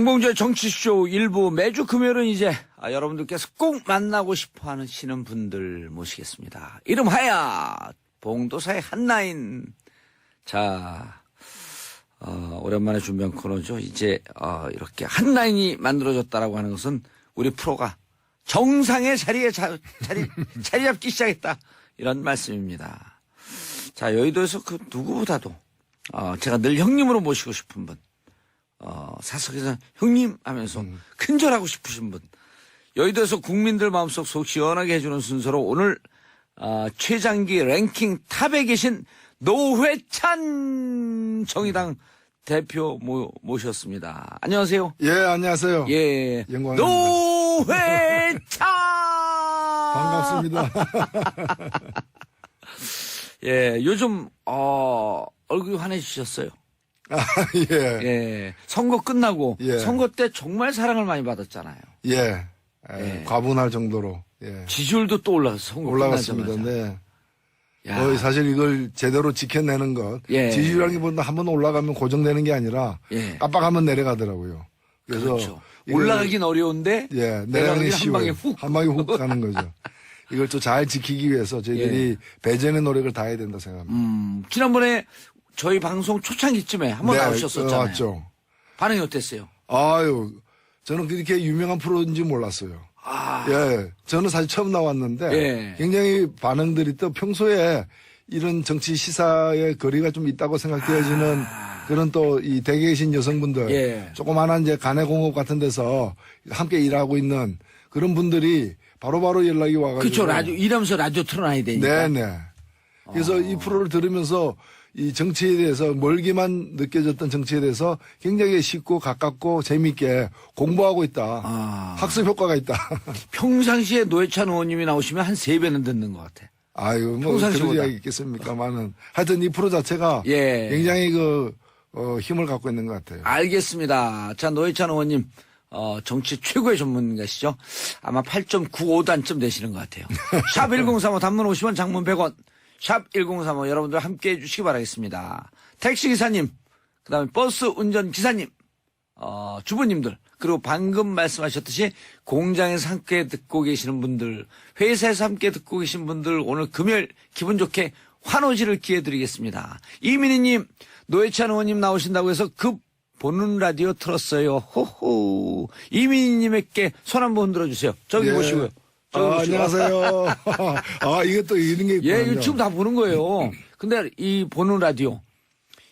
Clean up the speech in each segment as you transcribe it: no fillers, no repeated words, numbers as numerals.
홍봉주의 정치쇼 일부 매주 금요일은 이제 여러분들께서 꼭 만나고 싶어 하시는 분들 모시겠습니다. 이름하여 봉도사의 한라인. 자, 오랜만에 준비한 코너죠. 이제 이렇게 한라인이 만들어졌다라고 하는 것은 우리 프로가 정상의 자리에 자리 잡기 시작했다. 이런 말씀입니다. 자, 여의도에서 그 누구보다도 제가 늘 형님으로 모시고 싶은 분. 사석에서 형님 하면서 큰절하고 싶으신 분. 여의도에서 국민들 마음속 속 시원하게 해주는 순서로 오늘 최장기 랭킹 탑에 계신 노회찬 정의당 대표 모셨습니다. 안녕하세요. 예, 안녕하세요. 예, 영광입니다. 노회찬 반갑습니다. 예, 요즘 얼굴이 환해지셨어요. 예. 예, 선거 끝나고 예. 선거 때 정말 사랑을 많이 받았잖아요. 예. 예. 과분할 정도로. 예. 지지율도 또 올라갔어. 선거 올라갔습니다. 끝나자마자. 네. 야. 사실 이걸 제대로 지켜내는 것. 예. 지지율이라기보다 한번 올라가면 고정되는 게 아니라 예. 깜빡하면 내려가더라고요. 그래서 그렇죠. 이걸, 올라가긴 어려운데 예, 내려가긴 내려가기 한 방에 쉬워요. 훅. 한 방에 훅 가는 거죠. 이걸 또 잘 지키기 위해서 저희들이 예. 배전의 노력을 다해야 된다 생각합니다. 지난번에 저희 방송 초창기쯤에 한번 나오셨었잖아요. 맞죠. 반응이 어땠어요? 아유, 저는 그렇게 유명한 프로인지 몰랐어요. 예, 저는 사실 처음 나왔는데 예. 굉장히 반응들이 또 평소에 이런 정치 시사의 거리가 좀 있다고 생각되어지는 그런 또 이 댁에 계신 여성분들, 예. 조그마한 이제 가내공업 같은 데서 함께 일하고 있는 그런 분들이 바로바로 연락이 와가지고. 그렇죠. 라디오 일하면서 라디오 틀어놔야 되니까. 네네. 그래서 이 프로를 들으면서 이 정치에 대해서 멀게만 느껴졌던 정치에 대해서 굉장히 쉽고 가깝고 재미있게 공부하고 있다. 학습 효과가 있다. 평상시에 노회찬 의원님이 나오시면 한 3배는 듣는 것 같아. 아유, 뭐 평상시보다. 그런 이야기 있겠습니까만은 하여튼 이 프로 자체가 예. 굉장히 힘을 갖고 있는 것 같아요. 알겠습니다. 자, 노회찬 의원님, 정치 최고의 전문가시죠? 아마 8.95단쯤 되시는 것 같아요. 샵 1035 단문 50원, 장문 100원. 샵 1035 여러분들 함께 해주시기 바라겠습니다. 택시기사님, 그 다음에 버스 운전기사님, 주부님들, 그리고 방금 말씀하셨듯이 공장에서 함께 듣고 계시는 분들, 회사에서 함께 듣고 계신 분들, 오늘 금요일 기분 좋게 환호지를 기해드리겠습니다. 이민희님, 노회찬 의원님 나오신다고 해서 급 보는 라디오 틀었어요. 호호. 이민희님에게 손 한번 흔들어 주세요. 저기 예. 보시고요. 안녕하세요. 이게 또 이런 게 있군요. 예, 이거 지금 다 보는 거예요. 근데 이 보는 라디오,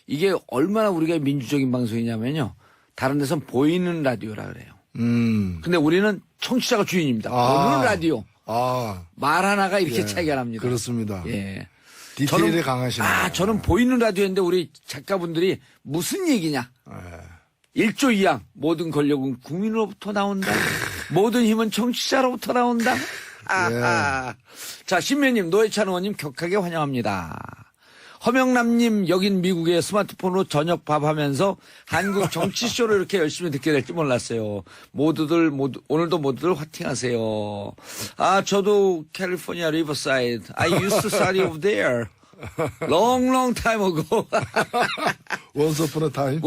이게 얼마나 우리가 민주적인 방송이냐면요. 다른 데선 보이는 라디오라 그래요. 근데 우리는 청취자가 주인입니다. 보는 라디오. 말 하나가 이렇게 차이가 납니다. 그렇습니다. 예. 디테일에 강하시네요. 저는 보이는 라디오인데 우리 작가분들이 무슨 얘기냐. 1조 2항. 모든 권력은 국민으로부터 나온다. 모든 힘은 정치자로부터 나온다. 자, 신매님, 노회찬 의원님 격하게 환영합니다. 허명남님, 여긴 미국에 스마트폰으로 저녁 밥 하면서 한국 정치쇼를 이렇게 열심히 듣게 될지 몰랐어요. 오늘도 모두들 화팅하세요. 저도 캘리포니아 리버사이드. I used to study over there. Long time ago. Once upon a time.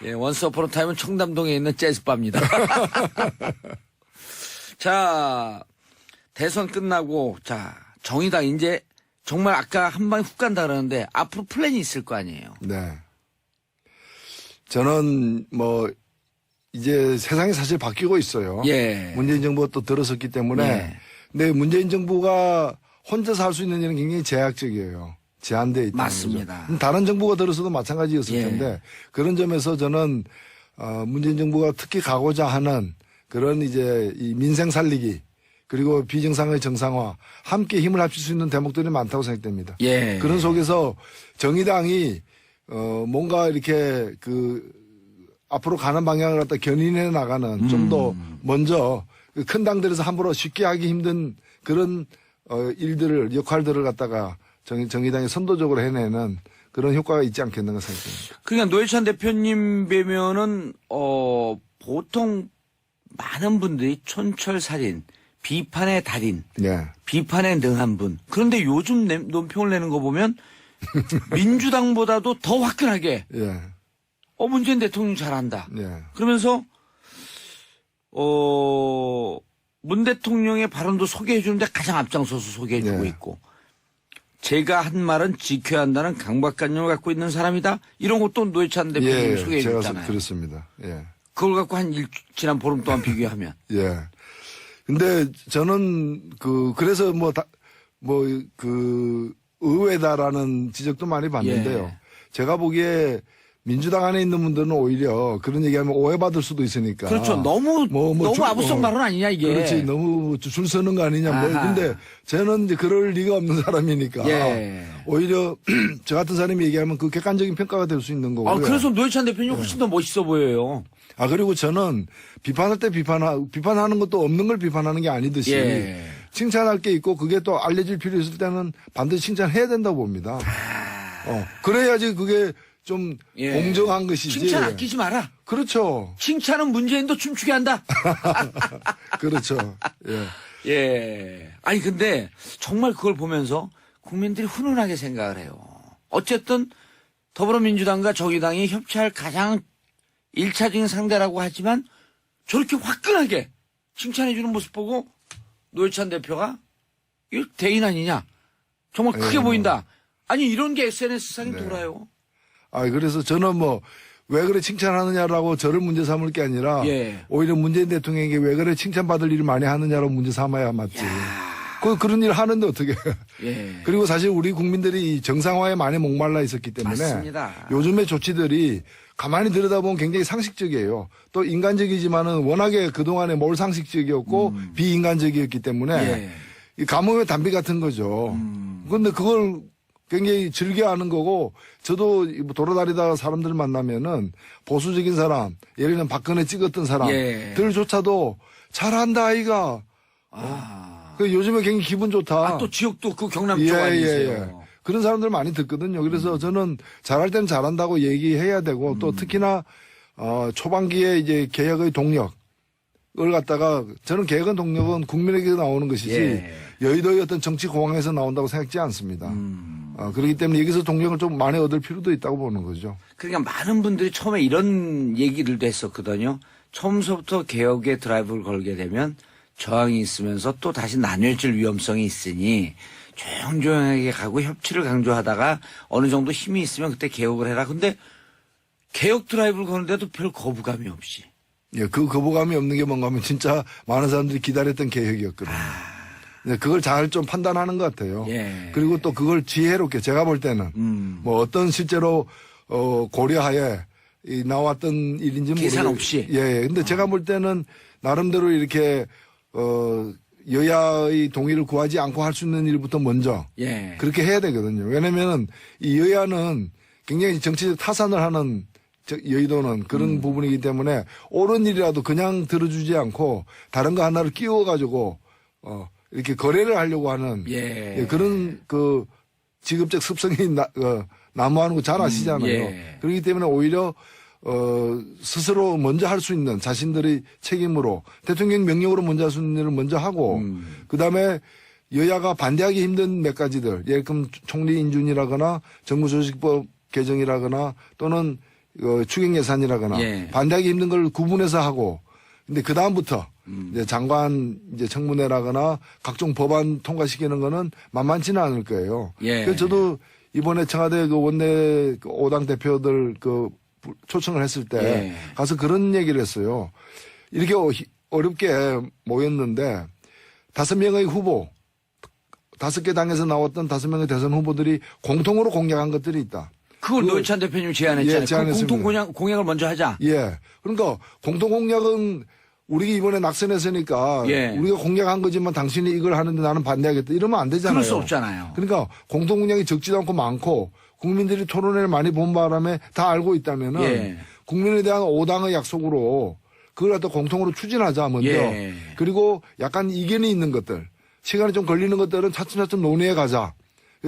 예, 원스 어폰 어 타임은 청담동에 있는 재즈바입니다. 자, 대선 끝나고, 자, 정의당 이제 정말 아까 한 방에 훅 간다 그러는데 앞으로 플랜이 있을 거 아니에요. 네. 저는 이제 세상이 사실 바뀌고 있어요. 예. 문재인 정부가 또 들어섰기 때문에. 예. 근데 문재인 정부가 혼자서 할 수 있는 일은 굉장히 제약적이에요. 제한되어 있다. 맞습니다. 다른 정부가 들어서도 마찬가지였을 예. 텐데 그런 점에서 저는 문재인 정부가 특히 가고자 하는 그런 이제 이 민생 살리기 그리고 비정상의 정상화 함께 힘을 합칠 수 있는 대목들이 많다고 생각됩니다. 예. 그런 속에서 정의당이 뭔가 이렇게 앞으로 가는 방향을 갖다 견인해 나가는 좀 더 먼저 큰 당들에서 함부로 쉽게 하기 힘든 그런 역할들을 갖다가 정의당이 선도적으로 해내는 그런 효과가 있지 않겠는가 생각합니다. 그러니까 노회찬 대표님 뵈면은 보통 많은 분들이 촌철살인, 비판의 달인, 네. 비판에 능한 분. 그런데 요즘 논평을 내는 거 보면 민주당보다도 더 화끈하게 예. 문재인 대통령 잘한다. 예. 그러면서 문 대통령의 발언도 소개해 주는데 가장 앞장서서 소개해 주고 예. 있고 제가 한 말은 지켜야 한다는 강박관념을 갖고 있는 사람이다. 이런 것도 노회찬 대표님이 예, 소개해 제가 줬잖아요. 그렇습니다. 예. 그걸 갖고 지난 보름 동안 비교하면. 예. 근데 저는 그래서 의외다라는 지적도 많이 받는데요. 예. 제가 보기에 민주당 안에 있는 분들은 오히려 그런 얘기하면 오해받을 수도 있으니까. 그렇죠. 너무 아부성 발언 아니냐 이게. 그렇지. 너무 줄 서는 거 아니냐. 근데 저는 이제 그럴 리가 없는 사람이니까. 예. 오히려 저 같은 사람이 얘기하면 그 객관적인 평가가 될 수 있는 거고요. 그래서 노회찬 대표님 훨씬 더 멋있어 보여요. 그리고 저는 비판할 때 비판하는 것도 없는 걸 비판하는 게 아니듯이 예. 칭찬할 게 있고 그게 또 알려질 필요 있을 때는 반드시 칭찬해야 된다고 봅니다. 그래야지 그게 좀 예. 공정한 것이지. 칭찬 아끼지 마라. 그렇죠. 칭찬은 문재인도 춤추게 한다. 그렇죠. 예. 예. 아니 근데 정말 그걸 보면서 국민들이 훈훈하게 생각을 해요. 어쨌든 더불어민주당과 정의당이 협치할 가장 1차적인 상대라고 하지만 저렇게 화끈하게 칭찬해주는 모습 보고 노회찬 대표가 이거 대인 아니냐. 정말 크게 보인다. 아니 이런 게 SNS상에 돌아요. 그래서 저는 왜 그래 칭찬하느냐라고 저를 문제 삼을 게 아니라 예. 오히려 문재인 대통령에게 왜 그래 칭찬받을 일을 많이 하느냐로 문제 삼아야 맞지. 그런 일 하는데 어떻게. 예. 그리고 사실 우리 국민들이 정상화에 많이 목말라 있었기 때문에 맞습니다. 요즘의 조치들이 가만히 들여다보면 굉장히 상식적이에요. 또 인간적이지만은 워낙에 그동안에 몰상식적이었고 비인간적이었기 때문에 예. 이 가뭄의 단비 같은 거죠. 그런데 그걸 굉장히 즐겨하는 거고 저도 돌아다니다가 사람들 만나면은 보수적인 사람, 예를 들면 박근혜 찍었던 사람들조차도 잘한다 아이가. 요즘에 굉장히 기분 좋다. 또 지역도 그 경남 쪽 아니세요? 그런 사람들 많이 듣거든요. 그래서 저는 잘할 때는 잘한다고 얘기해야 되고 또 특히나 초반기에 이제 개혁의 동력을 갖다가 저는 개혁의 동력은 국민에게서 나오는 것이지 여의도의 어떤 정치 공항에서 나온다고 생각지 않습니다. 그렇기 때문에 여기서 동력을 좀 많이 얻을 필요도 있다고 보는 거죠. 그러니까 많은 분들이 처음에 이런 얘기들도 했었거든요. 처음서부터 개혁에 드라이브를 걸게 되면 저항이 있으면서 또 다시 나뉘어질 위험성이 있으니 조용조용하게 가고 협치를 강조하다가 어느 정도 힘이 있으면 그때 개혁을 해라. 근데 개혁 드라이브를 거는데도 별 거부감이 없이. 예, 그 거부감이 없는 게 뭔가 하면 진짜 많은 사람들이 기다렸던 개혁이었거든요. 그걸 잘 좀 판단하는 것 같아요. 예. 그리고 또 그걸 지혜롭게 제가 볼 때는 어떤 실제로 고려하에 나왔던 일인지 계산 모르겠- 없이. 예. 근데 제가 볼 때는 나름대로 이렇게 여야의 동의를 구하지 않고 할 수 있는 일부터 먼저 예. 그렇게 해야 되거든요. 왜냐면은 이 여야는 굉장히 정치적 타산을 하는 여의도는 그런 부분이기 때문에 옳은 일이라도 그냥 들어주지 않고 다른 거 하나를 끼워가지고 이렇게 거래를 하려고 하는 그런 직업적 습성이 난무하는 거 잘 아시잖아요. 그렇기 때문에 오히려 스스로 먼저 할 수 있는 자신들의 책임으로 대통령 명령으로 먼저 할 수 있는 일을 먼저 하고 그다음에 여야가 반대하기 힘든 몇 가지들 예를 들면 총리 인준이라거나 정부조직법 개정이라거나 또는 추경 예산이라거나 반대하기 힘든 걸 구분해서 하고 근데 그다음부터 이제 장관 이제 청문회라거나 각종 법안 통과시키는 거는 만만치는 않을 거예요. 그래서 저도 이번에 청와대 원내 5당 대표들 초청을 했을 때 가서 그런 얘기를 했어요. 이렇게 어렵게 모였는데 5명의 후보, 5개 당에서 나왔던 5명의 대선 후보들이 공통으로 공약한 것들이 있다. 그걸 노회찬 대표님 제안했잖아요. 제안했습니다. 공통 공약을 먼저 하자. 예. 그러니까 공통 공약은 우리가 이번에 낙선했으니까 우리가 공약한 거지만 당신이 이걸 하는데 나는 반대하겠다. 이러면 안 되잖아요. 그럴 수 없잖아요. 그러니까 공통 공약이 적지도 않고 많고 국민들이 토론회를 많이 본 바람에 다 알고 있다면은 국민에 대한 5당의 약속으로 그걸 갖다 공통으로 추진하자 먼저. 그리고 약간 이견이 있는 것들, 시간이 좀 걸리는 것들은 차츰차츰 논의해 가자.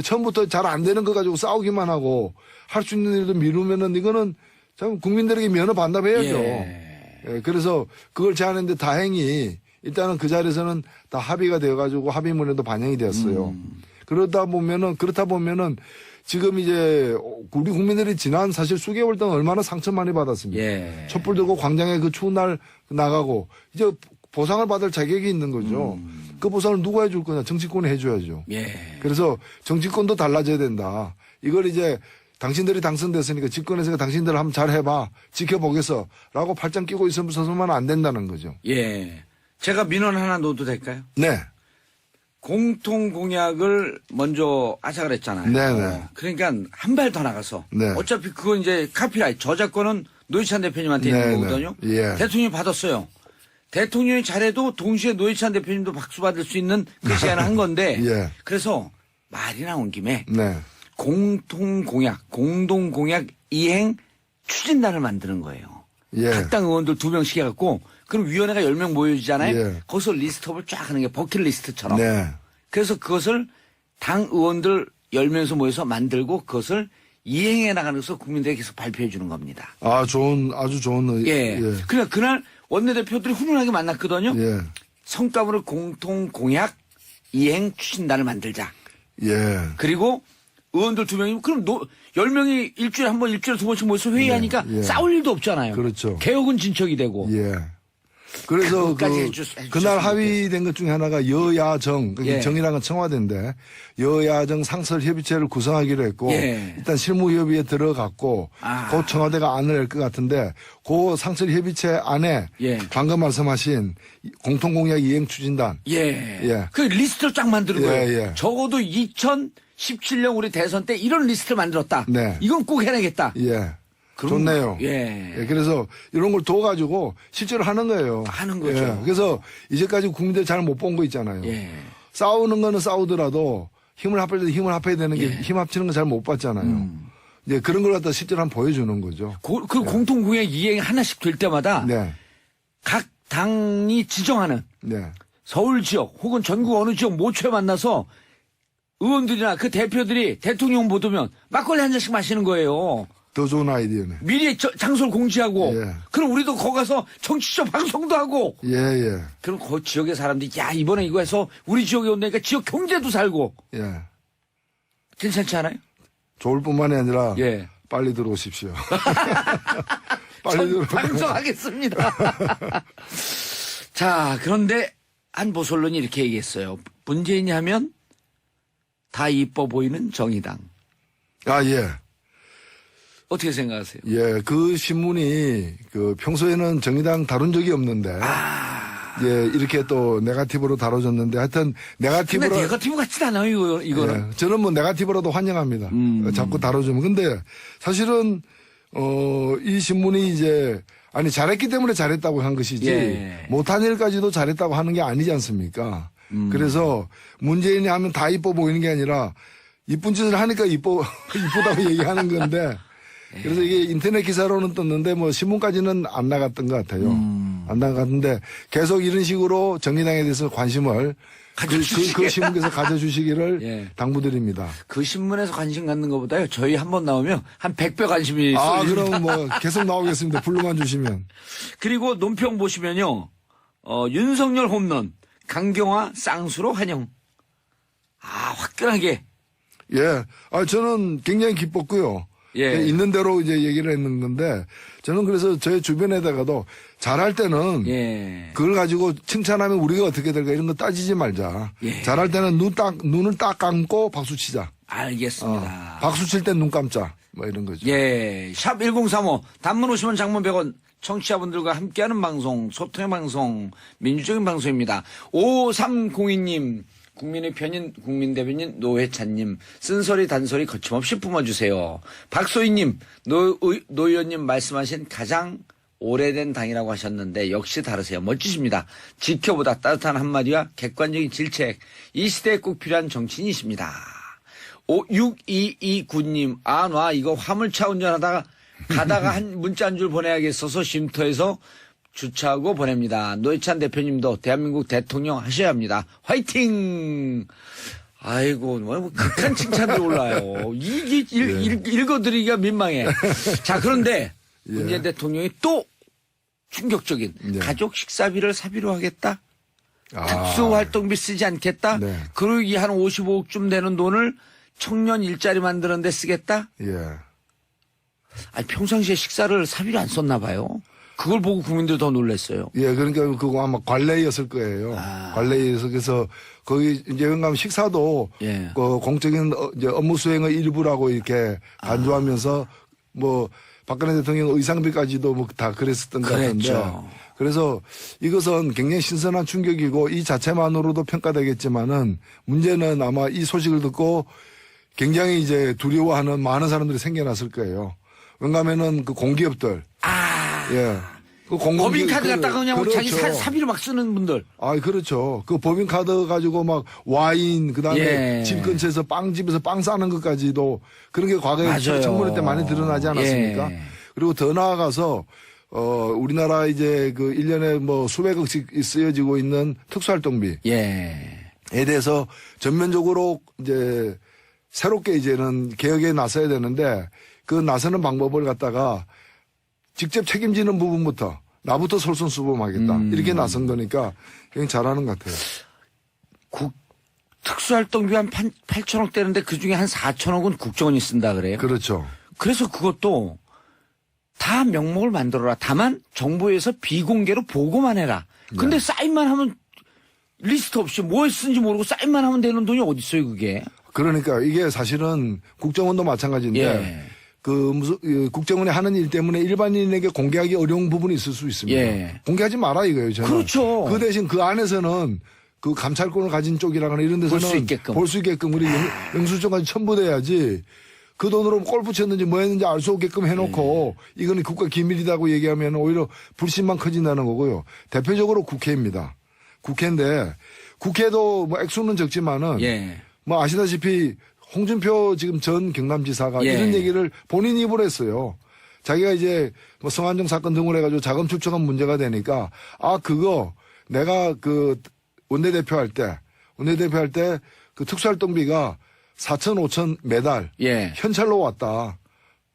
처음부터 잘 안 되는 거 가지고 싸우기만 하고 할 수 있는 일도 미루면은 이거는 참 국민들에게 면허 반납해야죠. 그래서 그걸 제안했는데 다행히 일단은 그 자리에서는 다 합의가 되어가지고 합의문에도 반영이 되었어요. 그렇다 보면은 지금 이제 우리 국민들이 지난 사실 수개월 동안 얼마나 상처 많이 받았습니까? 예. 촛불 들고 광장에 그 추운 날 나가고 이제 보상을 받을 자격이 있는 거죠. 그 보상을 누가 해줄 거냐? 정치권이 해줘야죠. 예. 그래서 정치권도 달라져야 된다. 이걸 이제 당신들이 당선됐으니까 집권에서 당신들 한번 잘 해봐. 지켜보겠어. 라고 팔짱 끼고 있어서만 안 된다는 거죠. 예. 제가 민원 하나 넣어도 될까요? 네. 공통 공약을 먼저 하자 그랬잖아요. 네네. 그러니까 한 발 더 나가서. 네. 어차피 그건 이제 카피라이트. 저작권은 노회찬 대표님한테 있는 네네. 거거든요. 예. 대통령이 받았어요. 대통령이 잘해도 동시에 노회찬 대표님도 박수 받을 수 있는 그 시간을 한 건데. 예. 그래서 말이 나온 김에 네. 공통 공약 이행 추진단을 만드는 거예요. 예. 각 당 의원들 2명씩 해갖고 그럼 위원회가 10명 모여지잖아요. 예. 거기서 리스트업을 쫙 하는 게 버킷리스트처럼. 네. 그래서 그것을 당 의원들 10명에서 모여서 만들고 그것을 이행해 나가는 것을 국민들에게 계속 발표해 주는 겁니다. 아주 좋은 예. 그러니까 그날 원내대표들이 훈훈하게 만났거든요. 예. 성과물을 공통 공약 이행 추진단을 만들자. 예. 그리고 의원들 2명이면 그럼 10명이 일주일에 한 번, 일주일에 2번씩 모여서 회의하니까 예. 싸울 일도 없잖아요. 그렇죠. 개혁은 진척이 되고. 예. 그래서 그것까지 해주셨으면 그날 좋겠어요. 합의된 것 중에 하나가 여야정, 예. 정이라는 건 청와대인데 여야정 상설협의체를 구성하기로 했고 예. 일단 실무협의에 들어갔고 아. 곧 청와대가 안을 낼 것 같은데 그 상설협의체 안에 예. 방금 말씀하신 공통공약 이행 추진단 예. 예. 그 리스트를 쫙 만드는 예, 거예요. 예. 적어도 2017년 우리 대선 때 이런 리스트를 만들었다. 네. 이건 꼭 해내겠다. 예. 그럼- 좋네요. 예. 그래서 이런 걸 둬가지고 실제로 하는 거예요. 하는 거죠. 예. 그래서 이제까지 국민들 잘 못 본 거 있잖아요. 예. 싸우는 거는 싸우더라도 힘을 합할 때 힘을 합해야 되는 게 예. 힘 합치는 건 잘 못 봤잖아요. 이제 그런 걸 갖다 실제로 한번 보여주는 거죠. 그 공통 공약 이행 하나씩 될 때마다 네. 각 당이 지정하는 네. 서울 지역 혹은 전국 어느 지역 모처에 만나서 의원들이나 그 대표들이 대통령 보도면 막걸리 한 잔씩 마시는 거예요. 더 좋은 아이디어네. 미리 장소를 공지하고 예. 그럼 우리도 거기 가서 정치적 방송도 하고 예, 예. 그럼 그 지역의 사람들이 야 이번에 이거 해서 우리 지역에 온다니까 지역 경제도 살고 예. 괜찮지 않아요? 좋을 뿐만이 아니라 예. 빨리 들어오십시오. 빨리 들어. 방송하겠습니다. 자, 그런데 한 보솔론이 이렇게 얘기했어요. 문재인이 하면 다 이뻐 보이는 정의당. 아, 예. 어떻게 생각하세요? 예. 그 신문이 그 평소에는 정의당 다룬 적이 없는데 예, 이렇게 또 네거티브로 다뤄졌는데 하여튼 근데 네거티브로 네거티브 같진 않아요, 이거는. 예, 저는 뭐 네거티브로도 환영합니다. 자꾸 다뤄주면. 근데 사실은 이 신문이 이제 아니 잘했기 때문에 잘했다고 한 것이지 예. 못한 일까지도 잘했다고 하는 게 아니지 않습니까? 그래서 문재인이 하면 다 이뻐 보이는 게 아니라 이쁜 짓을 하니까 이쁘다고 얘기하는 건데 그래서 이게 인터넷 기사로는 떴는데 뭐 신문까지는 안 나갔던 것 같아요. 안 나갔는데 계속 이런 식으로 정의당에 대해서 관심을 그 신문께서 가져주시기를 예. 당부드립니다. 그 신문에서 관심 갖는 것보다요. 저희 한 번 나오면 한 100배 관심이 아, 쏠립니다. 그럼 뭐 계속 나오겠습니다. 불러만 주시면. 그리고 논평 보시면요. 윤석열 홈런, 강경화 쌍수로 환영. 아, 화끈하게. 예. 아, 저는 굉장히 기뻤고요. 예. 있는 대로 이제 얘기를 했는 건데 저는 그래서 저희 주변에다가도 잘할 때는 예. 그걸 가지고 칭찬하면 우리가 어떻게 될까 이런 거 따지지 말자. 예. 잘할 때는 눈을 딱 감고 박수 치자. 알겠습니다. 박수 칠 땐 눈 감자. 뭐 이런 거죠. 예. 샵 1035. 단문 50원 장문 100원. 청취자분들과 함께하는 방송, 소통의 방송, 민주적인 방송입니다. 5302님. 국민의 편인 국민대변인 노회찬님 쓴소리 단소리 거침없이 뿜어주세요. 박소희님 노 의원님 말씀하신 가장 오래된 당이라고 하셨는데 역시 다르세요. 멋지십니다. 지켜보다 따뜻한 한마디와 객관적인 질책 이 시대에 꼭 필요한 정치인이십니다. 6229님 와 이거 화물차 운전하다가 가다가 한 문자 한 줄 보내야겠어서 쉼터에서 주차하고 보냅니다. 노회찬 대표님도 대한민국 대통령 하셔야 합니다. 화이팅! 아이고, 뭐, 극한 칭찬들 올라요. 이게 읽어드리기가 민망해. 자, 그런데 문재인 대통령이 또 충격적인 가족 식사비를 사비로 하겠다? 특수활동비 쓰지 않겠다? 네. 그러기 한 55억쯤 되는 돈을 청년 일자리 만드는데 쓰겠다? 예. 아니, 평상시에 식사를 사비로 안 썼나 봐요. 그걸 보고 국민들이 더 놀랐어요. 예, 그러니까 그거 아마 관례였을 거예요. 관례에서 그래서 거기 이제 영감 식사도 예. 그 공적인 이제 업무 수행의 일부라고 이렇게 간주하면서 뭐 박근혜 대통령 의상비까지도 뭐 다 그랬었던 것 같은데. 그랬죠. 그래서 이것은 굉장히 신선한 충격이고 이 자체만으로도 평가되겠지만은 문제는 아마 이 소식을 듣고 굉장히 이제 두려워하는 많은 사람들이 생겨났을 거예요. 왜냐하면은 그 공기업들. 예. 그 법인카드 갖다가 그냥 그렇죠. 자기 사비로 막 쓰는 분들. 아, 그렇죠. 그 법인카드 가지고 막 와인, 그 다음에 예. 집 근처에서 빵집에서 빵 싸는 것까지도 그런 게 과거에 맞아요. 청문회 때 많이 드러나지 않았습니까? 예. 그리고 더 나아가서, 우리나라 이제 그 1년에 뭐 수백억씩 쓰여지고 있는 특수활동비. 예. 에 대해서 전면적으로 이제 새롭게 이제는 개혁에 나서야 되는데 그 나서는 방법을 갖다가 직접 책임지는 부분부터 나부터 솔선수범하겠다. 이렇게 나선 거니까 굉장히 잘하는 것 같아요. 특수활동비 한 8천억 되는데 그중에 한 4천억은 국정원이 쓴다 그래요. 그렇죠. 그래서 그것도 다 명목을 만들어라. 다만 정부에서 비공개로 보고만 해라. 근데 사인만 하면 리스트 없이 뭐 쓴지 모르고 사인만 하면 되는 돈이 어디 있어요 그게. 그러니까 이게 사실은 국정원도 마찬가지인데 예. 국정원이 하는 일 때문에 일반인에게 공개하기 어려운 부분이 있을 수 있습니다. 예. 공개하지 말아 이거예요. 저는. 그렇죠. 그 대신 그 안에서는 그 감찰권을 가진 쪽이라거나 이런 데서는 볼 수 있게끔. 우리 영수증까지 첨부돼야지 그 돈으로 골프 쳤는지 뭐 했는지 알 수 없게끔 해놓고 이거는 국가 기밀이라고 얘기하면 오히려 불신만 커진다는 거고요. 대표적으로 국회입니다. 국회인데 국회도 뭐 액수는 적지만은 예. 뭐 아시다시피 홍준표 지금 전 경남지사가 예. 이런 얘기를 본인 입으로 했어요. 자기가 이제 뭐 성안정 사건 등을 해가지고 자금 축적한 문제가 되니까 그거 내가 그 원내대표 할 때 그 특수활동비가 4천, 5천 매달 예. 현찰로 왔다.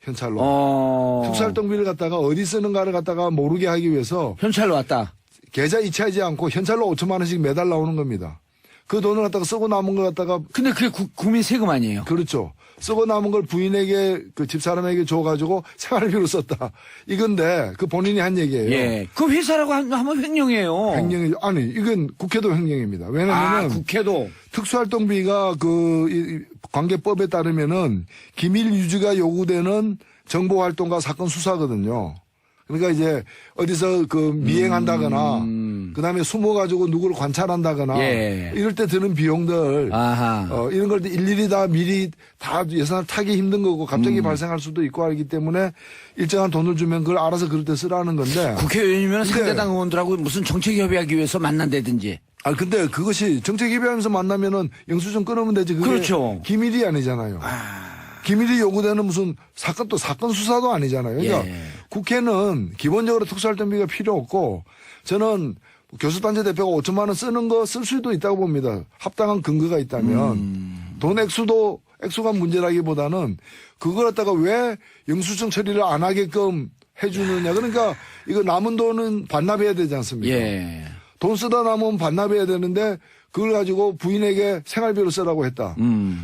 현찰로. 특수활동비를 갖다가 어디 쓰는가를 갖다가 모르게 하기 위해서 현찰로 왔다. 계좌 이체하지 않고 현찰로 5천만 원씩 매달 나오는 겁니다. 그 돈을 갖다가 쓰고 남은 걸 갖다가 근데 그게 국민 세금 아니에요. 그렇죠. 쓰고 남은 걸 부인에게 그 집사람에게 줘가지고 생활비로 썼다. 이건데 그 본인이 한 얘기예요. 예. 그 회사라고 하면 횡령이에요. 횡령이 아니 이건 국회도 횡령입니다. 왜냐하면 국회도 특수활동비가 그 관계법에 따르면은 기밀 유지가 요구되는 정보활동과 사건 수사거든요. 그러니까 이제 어디서 그 미행한다거나 그다음에 숨어가지고 누구를 관찰한다거나 예. 이럴 때 드는 비용들 아하. 이런 걸 일일이 다 미리 다 예산을 타기 힘든 거고 갑자기 발생할 수도 있고 하기 때문에 일정한 돈을 주면 그걸 알아서 그럴 때 쓰라는 건데 국회의원이면 근데- 상대당 의원들하고 무슨 정책 협의하기 위해서 만난다든지. 근데 그것이 정책 협의하면서 만나면은 영수증 끊으면 되지 그게 그렇죠. 기밀이 아니잖아요. 기밀이 요구되는 무슨 사건 수사도 아니잖아요. 그러니까 예. 국회는 기본적으로 특수활동비가 필요 없고 저는 교수단체 대표가 5천만 원 쓰는 거 쓸 수도 있다고 봅니다. 합당한 근거가 있다면 돈 액수가 문제라기보다는 그걸 갖다가 왜 영수증 처리를 안 하게끔 해주느냐. 그러니까 이거 남은 돈은 반납해야 되지 않습니까? 예. 돈 쓰다 남으면 반납해야 되는데 그걸 가지고 부인에게 생활비로 쓰라고 했다.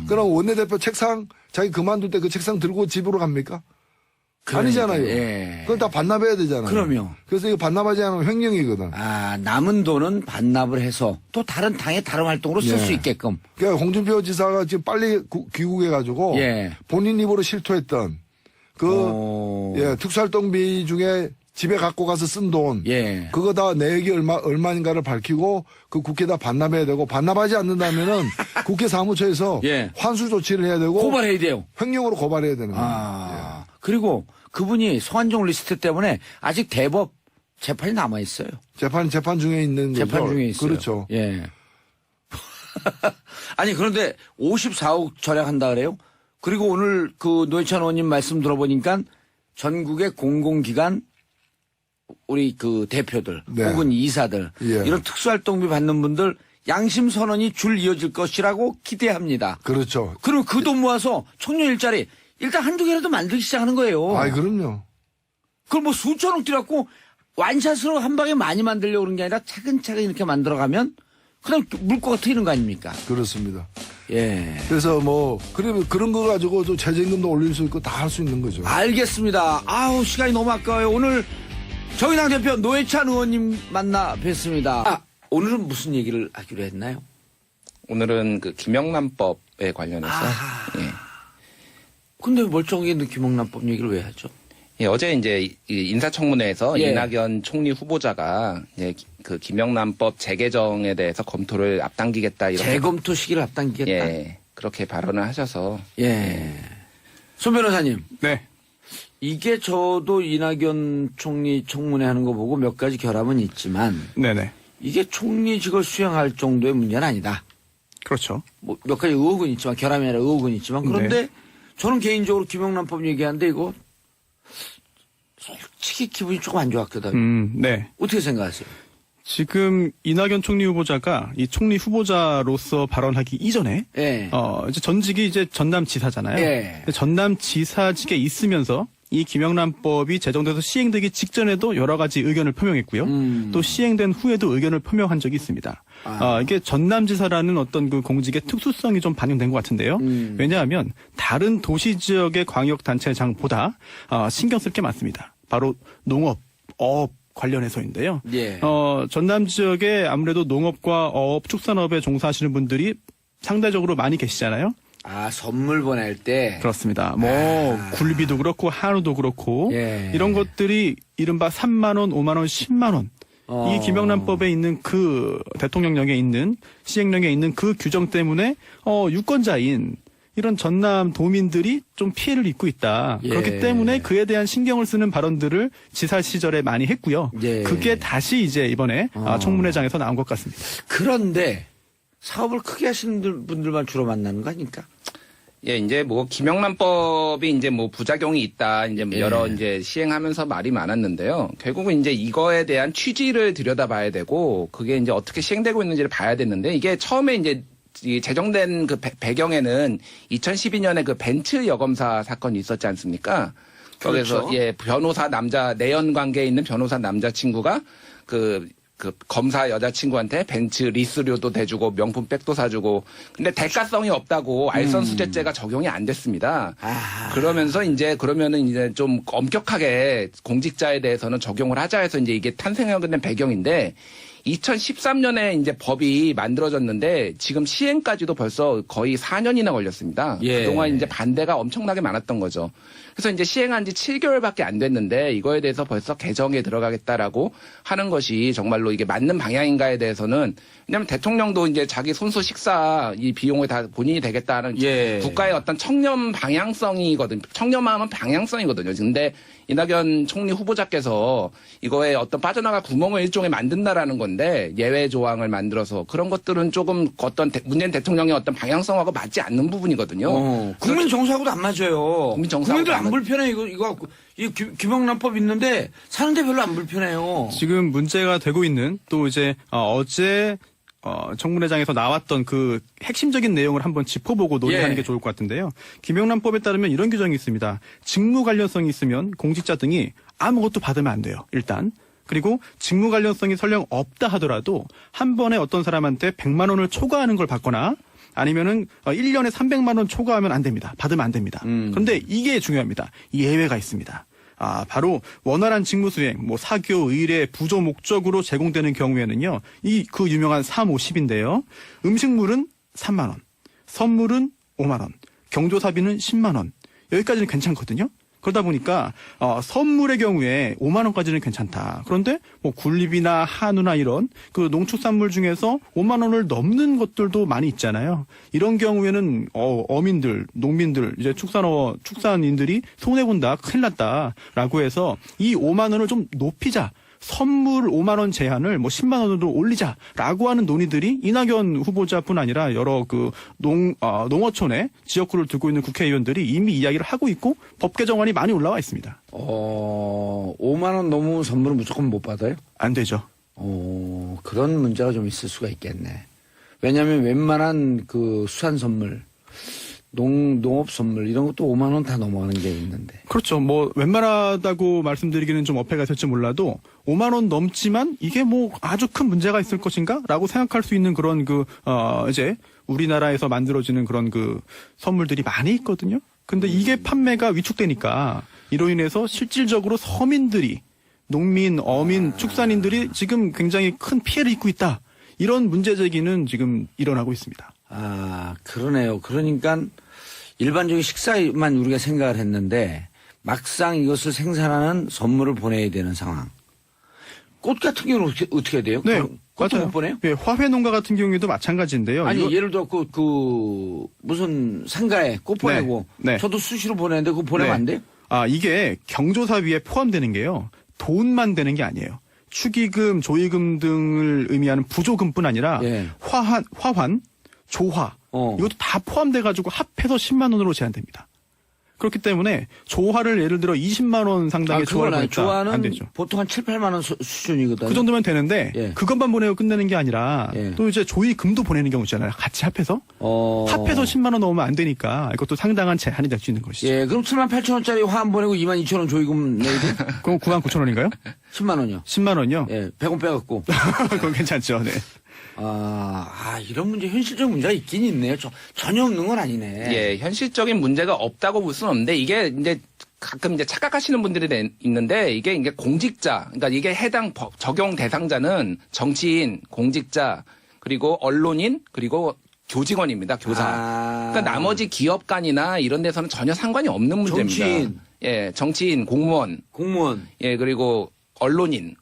그럼 원내대표 책상 자기 그만둘 때 그 책상 들고 집으로 갑니까? 아니잖아요. 예. 그건 다 반납해야 되잖아요. 그럼요. 그래서 이거 반납하지 않으면 횡령이거든. 남은 돈은 반납을 해서 또 다른 당의 다른 활동으로 쓸 예. 수 있게끔. 그러니까 홍준표 지사가 지금 빨리 귀국해가지고 예. 본인 입으로 실토했던 특수활동비 중에 집에 갖고 가서 쓴 돈. 예. 그거 다 내역이 얼마인가를 밝히고 그 국회에다 반납해야 되고 반납하지 않는다면은 국회 사무처에서 예. 환수 조치를 해야 되고 고발해야 돼요. 횡령으로 고발해야 되는 거예요. 그리고 그분이 성한종 리스트 때문에 아직 대법 재판이 남아 있어요. 재판 중에 있는 거죠. 재판 중에 있어요. 그렇죠. 예. 아니 그런데 54억 절약한다 그래요? 그리고 오늘 그 노회찬 의원님 말씀 들어보니까 전국의 공공기관 우리 그 대표들 네. 혹은 이사들 예. 이런 특수활동비 받는 분들 양심 선언이 줄 이어질 것이라고 기대합니다. 그렇죠. 그럼 그 돈 모아서 청년 일자리 일단 한두 개라도 만들기 시작하는 거예요. 그럼요. 그걸 뭐 수천억 들여갖고 완샷으로 한 방에 많이 만들려고 그런 게 아니라 차근차근 이렇게 만들어가면 그냥 물꼬가 트이는 거 아닙니까? 그렇습니다. 예. 그래서 뭐 그런 거 가지고 또 최저임금도 올릴 수 있고 다 할 수 있는 거죠. 알겠습니다. 아우, 시간이 너무 아까워요. 오늘 정의당 대표 노회찬 의원님 만나 뵀습니다. 오늘은 무슨 얘기를 하기로 했나요? 오늘은 그 김영란법에 관련해서 예. 근데 멀쩡하게 김영란법 얘기를 왜 하죠? 예, 어제 이제 이 인사청문회에서 예. 이낙연 총리 후보자가 이제 그 김영란법 재개정에 대해서 검토를 앞당기겠다 이렇게 재검토 시기를 앞당기겠다. 예, 그렇게 발언을 하셔서 예. 손 변호사님. 네. 이게 저도 이낙연 총리 청문회 하는 거 보고 몇 가지 결함은 있지만 네네. 이게 총리직을 수행할 정도의 문제는 아니다. 그렇죠. 뭐 몇 가지 의혹은 있지만 결함이 아니라 의혹은 있지만 그런데 네. 저는 개인적으로 김영란법 얘기하는데 이거 솔직히 기분이 조금 안 좋았거든요. 네. 어떻게 생각하세요? 지금 이낙연 총리 후보자가 이 총리 후보자로서 발언하기 이전에 예. 이제 전직이 이제 전남지사잖아요. 예. 전남지사직에 있으면서 이 김영란법이 제정돼서 시행되기 직전에도 여러 가지 의견을 표명했고요. 또 시행된 후에도 의견을 표명한 적이 있습니다. 이게 전남지사라는 어떤 그 공직의 특수성이 좀 반영된 것 같은데요. 왜냐하면 다른 도시 지역의 광역단체장보다 신경 쓸 게 많습니다. 바로 농업, 어업 관련해서인데요. 예. 전남 지역에 아무래도 농업과 어업, 축산업에 종사하시는 분들이 상대적으로 많이 계시잖아요. 선물 보낼 때. 그렇습니다. 뭐 굴비도 그렇고 한우도 그렇고 예. 이런 것들이 이른바 3만 원, 5만 원, 10만 원. 이 김영란법에 있는 그 대통령령에 있는 시행령에 있는 그 규정 때문에 유권자인 이런 전남 도민들이 좀 피해를 입고 있다. 예. 그렇기 때문에 그에 대한 신경을 쓰는 발언들을 지사 시절에 많이 했고요. 예. 그게 다시 이제 이번에 청문회장에서 나온 것 같습니다. 그런데 사업을 크게 하시는 분들만 주로 만나는 거 아닙니까? 예, 이제 뭐 김영란법이 이제 뭐 부작용이 있다. 이제 뭐 예. 여러 이제 시행하면서 말이 많았는데요. 결국은 이제 이거에 대한 취지를 들여다봐야 되고 그게 이제 어떻게 시행되고 있는지를 봐야 되는데 이게 처음에 이제 이 제정된 그 배경에는 2012년에 그 벤츠 여검사 사건이 있었지 않습니까? 거기서 그렇죠. 예, 변호사 남자 내연 관계에 있는 변호사 남자친구가 그 검사 여자친구한테 벤츠 리스료도 대주고 명품 백도 사주고 근데 대가성이 없다고 알선수재죄가 적용이 안 됐습니다. 그러면서 이제 그러면은 이제 좀 엄격하게 공직자에 대해서는 적용을 하자 해서 이제 이게 탄생하게 된 배경인데 2013년에 이제 법이 만들어졌는데 지금 시행까지도 벌써 거의 4년이나 걸렸습니다. 예. 그동안 이제 반대가 엄청나게 많았던 거죠. 그래서 이제 시행한 지 7개월밖에 안 됐는데 이거에 대해서 벌써 개정에 들어가겠다라고 하는 것이 정말로 이게 맞는 방향인가에 대해서는 왜냐하면 대통령도 이제 자기 손수 식사 이 비용을 다 본인이 되겠다는 예. 국가의 어떤 청렴 방향성이거든요. 청렴함은 방향성이거든요. 근데 이낙연 총리 후보자께서 이거에 어떤 빠져나갈 구멍을 일종의 만든다라는 건데 예외 조항을 만들어서 그런 것들은 조금 어떤 문재인 대통령의 어떤 방향성하고 맞지 않는 부분이거든요. 국민 정서하고도 안 맞아요. 국민 정서하고도 국민들 안 안 불편해 이거 갖고 이 김영란법 있는데 사는데 별로 안 불편해요. 지금 문제가 되고 있는 또 이제 어제 청문회장에서 나왔던 그 핵심적인 내용을 한번 짚어보고 논의하는 예. 게 좋을 것 같은데요. 김영란법에 따르면 이런 규정이 있습니다. 직무 관련성이 있으면 공직자 등이 아무것도 받으면 안 돼요. 일단. 그리고 직무 관련성이 설령 없다 하더라도 한 번에 어떤 사람한테 100만 원을 초과하는 걸 받거나 아니면은 1년에 300만 원 초과하면 안 됩니다. 받으면 안 됩니다. 그런데 이게 중요합니다. 예외가 있습니다. 바로 원활한 직무 수행, 뭐 사교, 의례, 부조 목적으로 제공되는 경우에는요. 그 유명한 350인데요. 음식물은 3만 원, 선물은 5만 원, 경조사비는 10만 원. 여기까지는 괜찮거든요. 그러다 보니까 선물의 경우에 5만 원까지는 괜찮다. 그런데 뭐 굴립이나 한우나 이런 그 농축산물 중에서 5만 원을 넘는 것들도 많이 있잖아요. 이런 경우에는 어민들, 농민들, 이제 축산인들이 손해 본다, 큰일 났다라고 해서 이 5만 원을 좀 높이자. 선물 5만 원 제한을 뭐 10만 원으로 올리자라고 하는 논의들이 이낙연 후보자뿐 아니라 여러 그 농어촌에 지역구를 두고 있는 국회의원들이 이미 이야기를 하고 있고 법 개정안이 많이 올라와 있습니다. 5만 원 넘으면 선물은 무조건 못 받아요? 안 되죠. 그런 문제가 좀 있을 수가 있겠네. 왜냐하면 웬만한 그 수산 선물, 농업 선물 이런 것도 5만 원 다 넘어가는 게 있는데. 그렇죠. 뭐 웬만하다고 말씀드리기는 좀 어폐가 있을지 몰라도 5만 원 넘지만 이게 뭐 아주 큰 문제가 있을 것인가라고 생각할 수 있는 그런 이제 우리나라에서 만들어지는 그런 그 선물들이 많이 있거든요. 근데 이게 판매가 위축되니까 이로 인해서 실질적으로 서민들이 농민, 어민, 축산인들이 지금 굉장히 큰 피해를 입고 있다. 이런 문제 제기는 지금 일어나고 있습니다. 아, 그러네요. 그러니까 일반적인 식사만 우리가 생각을 했는데 막상 이것을 생산하는 선물을 보내야 되는 상황. 꽃 같은 경우는 어떻게 해야 돼요? 네, 꽃도 맞아요. 못 보내요? 예, 화훼 농가 같은 경우에도 마찬가지인데요. 아니 이거- 예를 들어 무슨 상가에 꽃 보내고 네. 저도 수시로 보내는데 그거 보내면 네. 안 돼요? 아, 이게 경조사비에 포함되는 게요. 돈만 되는 게 아니에요. 축의금, 조의금 등을 의미하는 부조금뿐 아니라 예. 화환, 조화 이것도 다 포함돼가지고 합해서 10만 원으로 제한됩니다. 그렇기 때문에 조화를 예를 들어 20만 원 상당의 조화를 그건 아니, 보냈다. 안 조화는 되죠. 보통 한 7, 8만 원 수준이거든요. 그 정도면 되는데 예. 그것만 보내고 끝내는 게 아니라 예. 또 이제 조의금도 보내는 경우 있잖아요. 같이 합해서 합해서 10만 원 넣으면 안 되니까 이것도 상당한 제한이 될 수 있는 것이죠. 예, 그럼 7만 8천 원짜리 화환 보내고 2만 2천 원 조의금 내야 돼? 그럼 9만 9천 원인가요? 10만 원이요. 10만 원이요? 예, 100원 빼갖고. 그건 괜찮죠. 네. 이런 문제, 현실적 문제가 있긴 있네요. 전혀 없는 건 아니네. 예, 현실적인 문제가 없다고 볼 수는 없는데 이게 이제 가끔 이제 착각하시는 분들이 있는데 이게 공직자, 그러니까 이게 해당 적용 대상자는 정치인, 공직자, 그리고 언론인, 그리고 교직원입니다. 교사. 그러니까 나머지 기업간이나 이런 데서는 전혀 상관이 없는 문제입니다. 정치인. 예, 정치인, 공무원, 예, 그리고 언론인,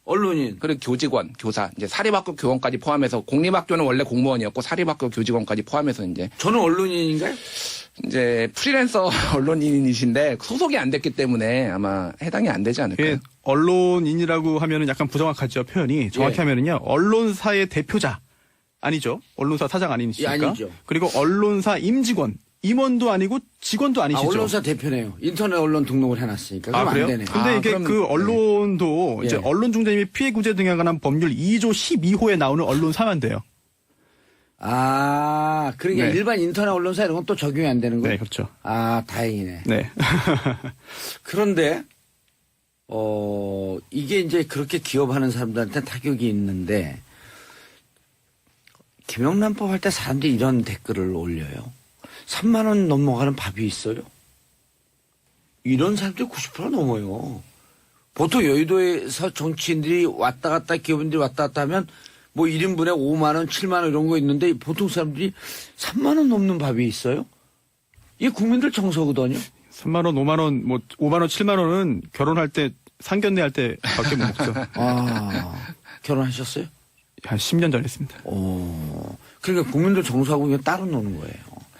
그리고 교직원, 교사, 이제 사립학교 교원까지 포함해서 공립학교는 원래 공무원이었고 사립학교 교직원까지 포함해서 이제 저는 언론인인가요? 이제 프리랜서 언론인이신데 소속이 안 됐기 때문에 아마 해당이 안 되지 않을까요? 예, 언론인이라고 하면은 약간 부정확하죠. 표현이 정확히 예. 하면은요. 언론사의 대표자 아니죠. 언론사 사장 아니니까. 예, 아니죠. 그리고 언론사 임직원, 임원도 아니고 직원도 아니시죠. 언론사 대표네요. 인터넷 언론 등록을 해놨으니까. 그럼 그래요? 안 되네. 근데 이게 그럼- 그 언론도 이제 예. 언론중재 및 피해구제 등에 관한 법률 2조 12호에 나오는 언론사만 돼요. 그러니까 네. 일반 인터넷 언론사 이런 건 또 적용이 안 되는 거예요? 네, 그렇죠. 다행이네. 네. 그런데, 이게 이제 그렇게 기업하는 사람들한테 타격이 있는데, 김영란법 할 때 사람들이 이런 댓글을 올려요. 3만 원 넘어가는 밥이 있어요? 이런 사람들이 90% 넘어요. 보통 여의도에서 정치인들이 왔다 갔다 기업인들이 왔다 갔다 하면 뭐 1인분에 5만 원, 7만 원 이런 거 있는데 보통 사람들이 3만 원 넘는 밥이 있어요? 이게 국민들 정서거든요. 3만 원, 5만 원, 뭐 5만 원, 7만 원은 결혼할 때 상견례 할 때밖에 못 먹죠. 결혼하셨어요? 한 10년 전 했습니다. 그러니까 국민들 정서하고 그냥 따로 노는 거예요.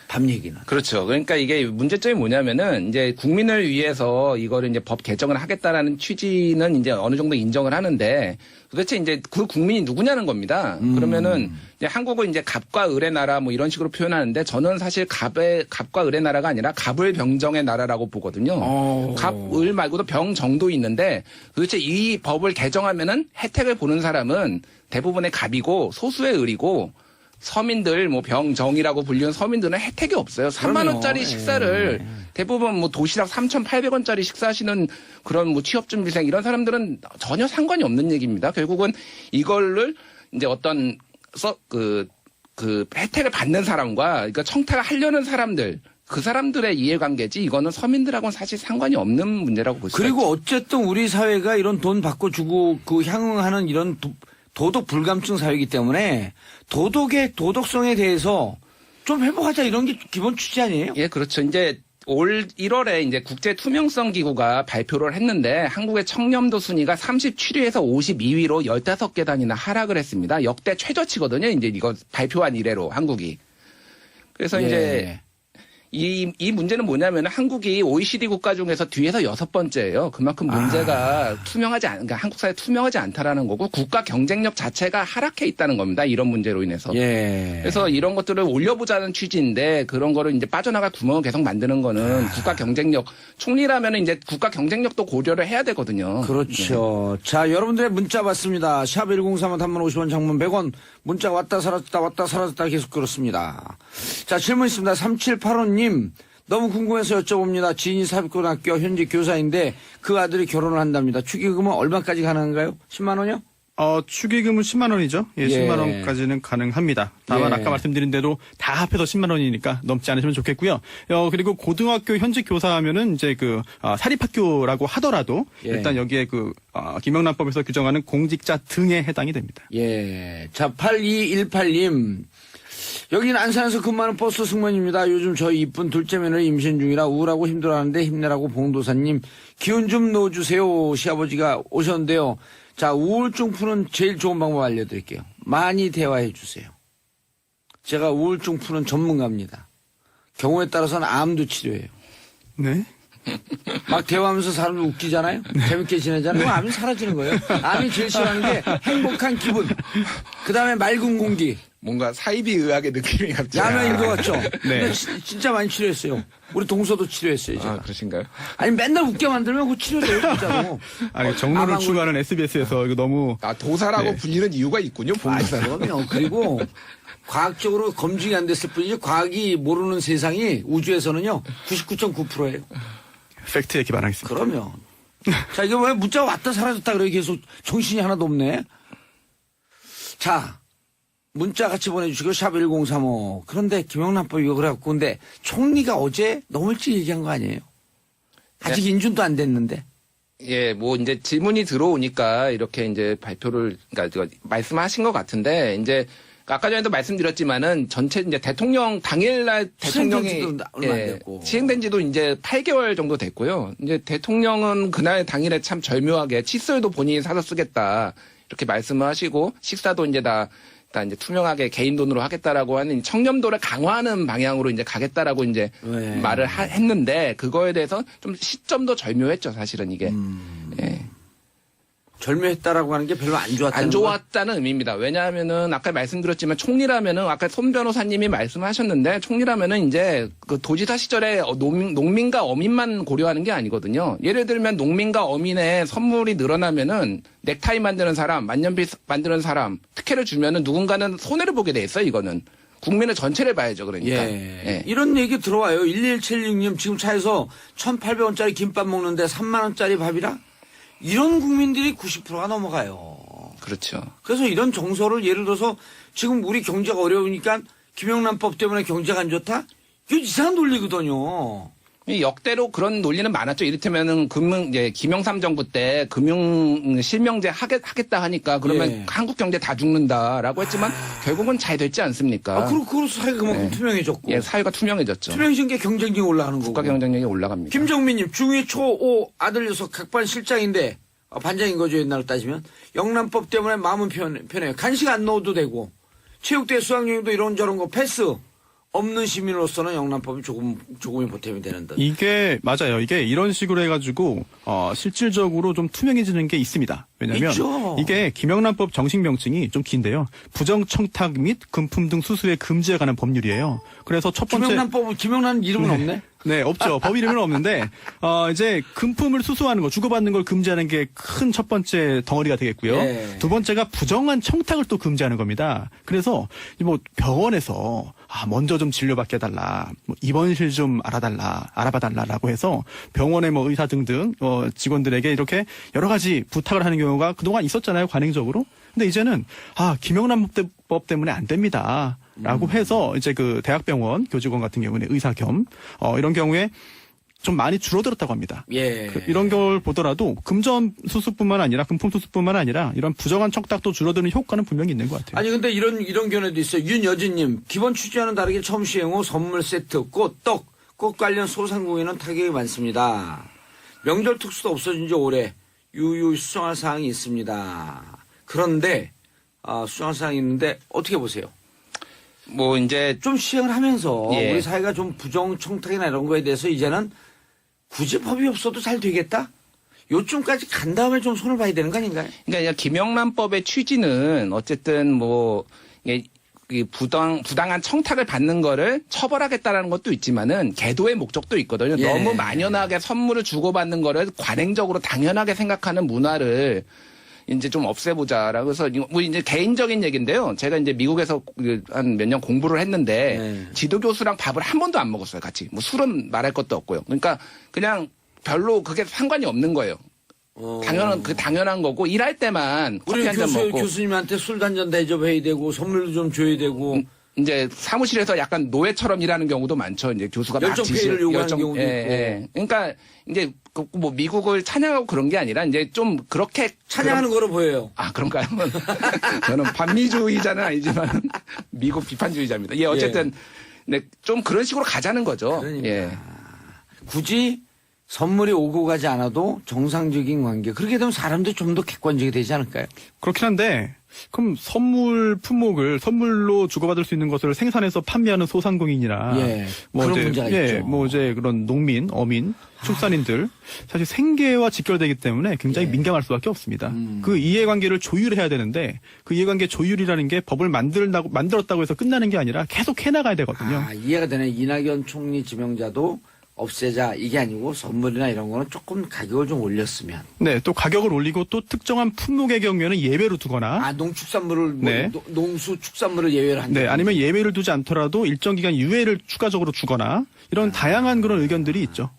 밥 얘기는. 그렇죠. 그러니까 이게 문제점이 뭐냐면은 이제 국민을 위해서 이거를 이제 법 개정을 하겠다라는 취지는 이제 어느 정도 인정을 하는데 도대체 이제 그 국민이 누구냐는 겁니다. 그러면은 이제 한국은 이제 갑과 을의 나라 뭐 이런 식으로 표현하는데 저는 사실 갑과 을의 나라가 아니라 갑을병정의 나라라고 보거든요. 갑, 을 말고도 병정도 있는데 도대체 이 법을 개정하면은 혜택을 보는 사람은 대부분의 갑이고 소수의 을이고 서민들 뭐 병정이라고 불리는 서민들은 혜택이 없어요. 3만 원짜리 식사를 대부분 뭐 도시락 3,800원짜리 식사하시는 그런 뭐 취업준비생 이런 사람들은 전혀 상관이 없는 얘기입니다. 결국은 이거를 이제 어떤 그 혜택을 받는 사람과 그러니까 청탁을 하려는 사람들 그 사람들의 이해관계지 이거는 서민들하고는 사실 상관이 없는 문제라고 볼 수 있죠. 그리고 어쨌든 우리 사회가 이런 돈 받고 주고 향응하는 이런 도덕 불감증 사회이기 때문에 도덕의 도덕성에 대해서 좀 회복하자 이런 게 기본 취지 아니에요? 예, 그렇죠. 이제 올 1월에 이제 국제 투명성 기구가 발표를 했는데 한국의 청렴도 순위가 37위에서 52위로 15계단이나 하락을 했습니다. 역대 최저치거든요. 이제 이거 발표한 이래로 한국이. 그래서 이제 이 문제는 뭐냐면 한국이 OECD 국가 중에서 뒤에서 6번째예요. 그만큼 문제가 그러니까 한국 사회 투명하지 않다라는 거고 국가 경쟁력 자체가 하락해 있다는 겁니다. 이런 문제로 인해서. 그래서 이런 것들을 올려보자는 취지인데 그런 거를 이제 빠져나갈 구멍을 계속 만드는 거는 국가 경쟁력 총리라면 이제 국가 경쟁력도 고려를 해야 되거든요. 그렇죠. 자, 여러분들의 문자 받습니다. 샵 1035 단문 50원 장문 100원. 문자 왔다 사라졌다 계속 그렇습니다. 자, 질문 있습니다. 3785님. 너무 궁금해서 여쭤봅니다. 지인이 사립고등학교 현직 교사인데 그 아들이 결혼을 한답니다. 축의금은 얼마까지 가능한가요? 10만 원이요? 축의금은 10만 원이죠. 예, 예. 10만 원까지는 가능합니다. 다만 예. 아까 말씀드린 대로 다 합해서 10만 원이니까 넘지 않으시면 좋겠고요. 그리고 고등학교 현직 교사하면은 이제 사립학교라고 하더라도 예. 일단 여기에 김영란법에서 규정하는 공직자 등에 해당이 됩니다. 예. 자, 8218님. 여기는 안산에서 근무하는 버스 승무원입니다. 요즘 저희 이쁜 둘째 며느리 임신 중이라 우울하고 힘들어하는데 힘내라고 봉도사님 기운 좀 넣어주세요. 시아버지가 오셨는데요. 자, 우울증 푸는 제일 좋은 방법 알려드릴게요. 많이 대화해 주세요. 제가 우울증 푸는 전문가입니다. 경우에 따라서는 암도 치료해요. 네. 막 대화하면서 사람들 웃기잖아요? 재밌게 지내잖아요? 그럼 암이 사라지는 거예요. 암이 제일 싫어하는 게 행복한 기분. 그 다음에 맑은 공기. 뭔가 사이비 의학의 느낌이 갑자기. 야매인 것 같죠? 네. 근데 진짜 많이 치료했어요. 우리 동서도 치료했어요, 제가. 아, 그러신가요? 아니, 맨날 웃게 만들면 그거 치료돼요, 진짜로. 아니, 정론을 추구하는 SBS에서 이거 너무. 도사라고 네. 불리는 이유가 있군요, 봉도사. 그럼요. 그리고 과학적으로 검증이 안 됐을 뿐이지 과학이 모르는 세상이 우주에서는요, 99.9%예요. 팩트에 기반하겠습니다. 그럼요. 자, 이게 왜 문자 왔다 사라졌다 그래 계속 정신이 하나도 없네. 자, 문자 같이 보내주시고 샵1035. 그런데 김영란법 이거 그래갖고 근데 총리가 어제 너무 일찍 얘기한 거 아니에요? 아직 인준도 안 됐는데. 예, 뭐 이제 질문이 들어오니까 이렇게 이제 발표를 그러니까 말씀하신 것 같은데 이제 아까 전에도 말씀드렸지만은 전체 이제 대통령 당일날 대통령이 시행된 지도 얼마 안 됐고. 시행된 지도 이제 8개월 정도 됐고요. 이제 대통령은 그날 당일에 참 절묘하게 칫솔도 본인이 사서 쓰겠다 이렇게 말씀을 하시고 식사도 이제 다 이제 투명하게 개인 돈으로 하겠다라고 하는 청렴도를 강화하는 방향으로 이제 가겠다라고 이제 네. 말을 했는데 그거에 대해서 좀 시점도 절묘했죠, 사실은 이게. 예. 절묘했다라고 하는 게 별로 안 좋았다는 안 좋았다는 의미입니다. 왜냐하면은 아까 말씀드렸지만 총리라면은 아까 손 변호사님이 말씀하셨는데 총리라면은 이제 그 도지사 시절에 농민과 어민만 고려하는 게 아니거든요. 예를 들면 농민과 어민의 선물이 늘어나면은 넥타이 만드는 사람, 만년필 만드는 사람 특혜를 주면은 누군가는 손해를 보게 돼 있어요. 이거는 국민의 전체를 봐야죠. 그러니까. 예. 이런 얘기 들어와요. 1176님 지금 차에서 1,800원짜리 김밥 먹는데 3만 원짜리 밥이라? 이런 국민들이 90%가 넘어가요. 그렇죠. 그래서 이런 정서를 예를 들어서 지금 우리 경제가 어려우니까 김영란법 때문에 경제가 안 좋다? 이거 이상한 논리거든요. 이 역대로 그런 논리는 많았죠. 이를테면은 이제 김영삼 정부 때 금융 실명제 하겠다 하니까 그러면 예. 한국 경제 다 죽는다라고 했지만 결국은 잘 됐지 않습니까? 그리고 사회가 그만큼 투명해졌고. 예, 사회가 투명해졌죠. 투명해진 게 경쟁력이 올라가는 거고. 국가 경쟁력이 올라갑니다. 김정민님 중2 초5 아들 녀석 각반 실장인데 반장인 거죠 옛날로 따지면. 영란법 때문에 마음은 편해요. 간식 안 넣어도 되고 체육대 수학여행도 이런저런 거 패스. 없는 시민으로서는 영란법이 조금의 보탬이 되는 듯. 이게 맞아요. 이게 이런 식으로 해가지고 실질적으로 좀 투명해지는 게 있습니다. 왜냐하면 있죠. 이게 김영란법 정식 명칭이 좀 긴데요. 부정청탁 및 금품 등 수수의 금지에 관한 법률이에요. 그래서 첫 번째 김영란 이름은 없네. 네, 없죠. 법 이름은 없는데, 이제 금품을 수수하는 거, 주고받는 걸 금지하는 게 큰 첫 번째 덩어리가 되겠고요. 예. 두 번째가 부정한 청탁을 또 금지하는 겁니다. 그래서 뭐 병원에서 먼저 좀 진료받게 해달라, 뭐 입원실 좀 알아봐달라라고 해서 병원의 뭐 의사 등등 직원들에게 이렇게 여러 가지 부탁을 하는 경우가 그동안 있었잖아요, 관행적으로. 근데 이제는 김영란법 때문에 안 됩니다. 라고 해서 이제 그 대학병원 교직원 같은 경우는 의사 겸 이런 경우에 좀 많이 줄어들었다고 합니다. 예. 이런 걸 보더라도 금전 수수뿐만 아니라 금품 수수뿐만 아니라 이런 부정한 청탁도 줄어드는 효과는 분명히 있는 것 같아요. 아니 근데 이런 견해도 있어요. 윤여진님 기본 취지와는 다르게 처음 시행 후 선물 세트, 꽃 관련 소상공인은 타격이 많습니다. 명절 특수도 없어진 지 오래 유유 수정할 사항이 있습니다. 그런데 수정할 사항이 있는데 어떻게 보세요? 뭐 이제 좀 시행을 하면서 예. 우리 사회가 좀 부정 청탁이나 이런 거에 대해서 이제는 굳이 법이 없어도 잘 되겠다? 요쯤까지 간 다음에 좀 손을 봐야 되는 거 아닌가요? 그러니까 김영란법의 취지는 어쨌든 뭐 이 부당한 청탁을 받는 거를 처벌하겠다라는 것도 있지만은 계도의 목적도 있거든요. 예. 너무 만연하게 선물을 주고받는 거를 관행적으로 당연하게 생각하는 문화를 이제 좀 없애보자라고 해서 뭐 이제 개인적인 얘기인데요. 제가 이제 미국에서 한 몇 년 공부를 했는데 네. 지도교수랑 밥을 한 번도 안 먹었어요. 같이. 뭐 술은 말할 것도 없고요. 그러니까 그냥 별로 그게 상관이 없는 거예요. 당연한 거고 일할 때만 커피 우리 한 잔 먹고 교수님한테 술 한 잔 대접해야 되고 선물도 좀 줘야 되고 이제 사무실에서 약간 노예처럼 일하는 경우도 많죠. 이제 교수가 막 열정 페이를 요구하는 경우도 있고. 그러니까 이제 뭐 미국을 찬양하고 그런 게 아니라 이제 좀 그렇게 찬양하는 거로 보여요. 아 그런가요? 저는 반미주의자는 아니지만 미국 비판주의자입니다. 예, 어쨌든 네, 좀 그런 식으로 가자는 거죠. 그러니까. 예. 굳이 선물이 오고 가지 않아도 정상적인 관계. 그렇게 되면 사람도 좀 더 객관적이 되지 않을까요? 그렇긴 한데 그럼 선물 품목을 선물로 주고받을 수 있는 것을 생산해서 판매하는 소상공인이나 예, 그런 문제가 있죠. 뭐 이제 그런 농민, 어민, 축산인들 사실 생계와 직결되기 때문에 굉장히 민감할 수밖에 없습니다. 그 이해관계를 조율해야 되는데 그 이해관계 조율이라는 게 법을 만들었다고 해서 끝나는 게 아니라 계속 해나가야 되거든요. 아, 이해가 되네. 이낙연 총리 지명자도 없애자 이게 아니고 선물이나 이런 거는 조금 가격을 좀 올렸으면. 네, 또 가격을 올리고 또 특정한 품목의 경우에는 예외로 두거나 아, 농축산물을 네. 농수축산물을 예외로 한다. 네, 아니면 예외를 두지 않더라도 일정 기간 유예를 추가적으로 주거나 이런 다양한 그런 의견들이 있죠.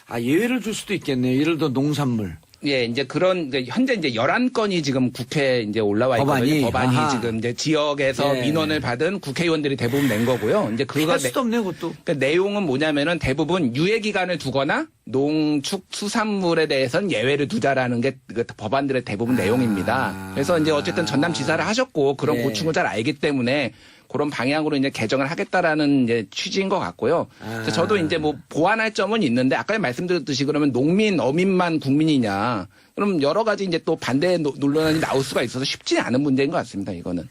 아, 예외를 줄 수도 있겠네요. 예를 들어 농산물. 예, 이제 그런, 이제 현재 이제 11건이 지금 국회에 이제 올라와 법안이? 있거든요. 법안이 아하. 지금 이제 지역에서 예. 민원을 받은 국회의원들이 대부분 낸 거고요. 이제 할 수도 없네, 그것도. 그 내용은 뭐냐면은 대부분 유예 기간을 두거나 농축 수산물에 대해서는 예외를 두자라는 게 그 법안들의 대부분 내용입니다. 그래서 이제 어쨌든 전남지사를 하셨고 그런 예. 고충을 잘 알기 때문에 그런 방향으로 이제 개정을 하겠다라는 이제 취지인 것 같고요. 그래서 저도 이제 뭐 보완할 점은 있는데 아까 말씀드렸듯이 그러면 농민, 어민만 국민이냐. 그럼 여러 가지 이제 또 반대 논란이 나올 수가 있어서 쉽지 않은 문제인 것 같습니다. 이거는.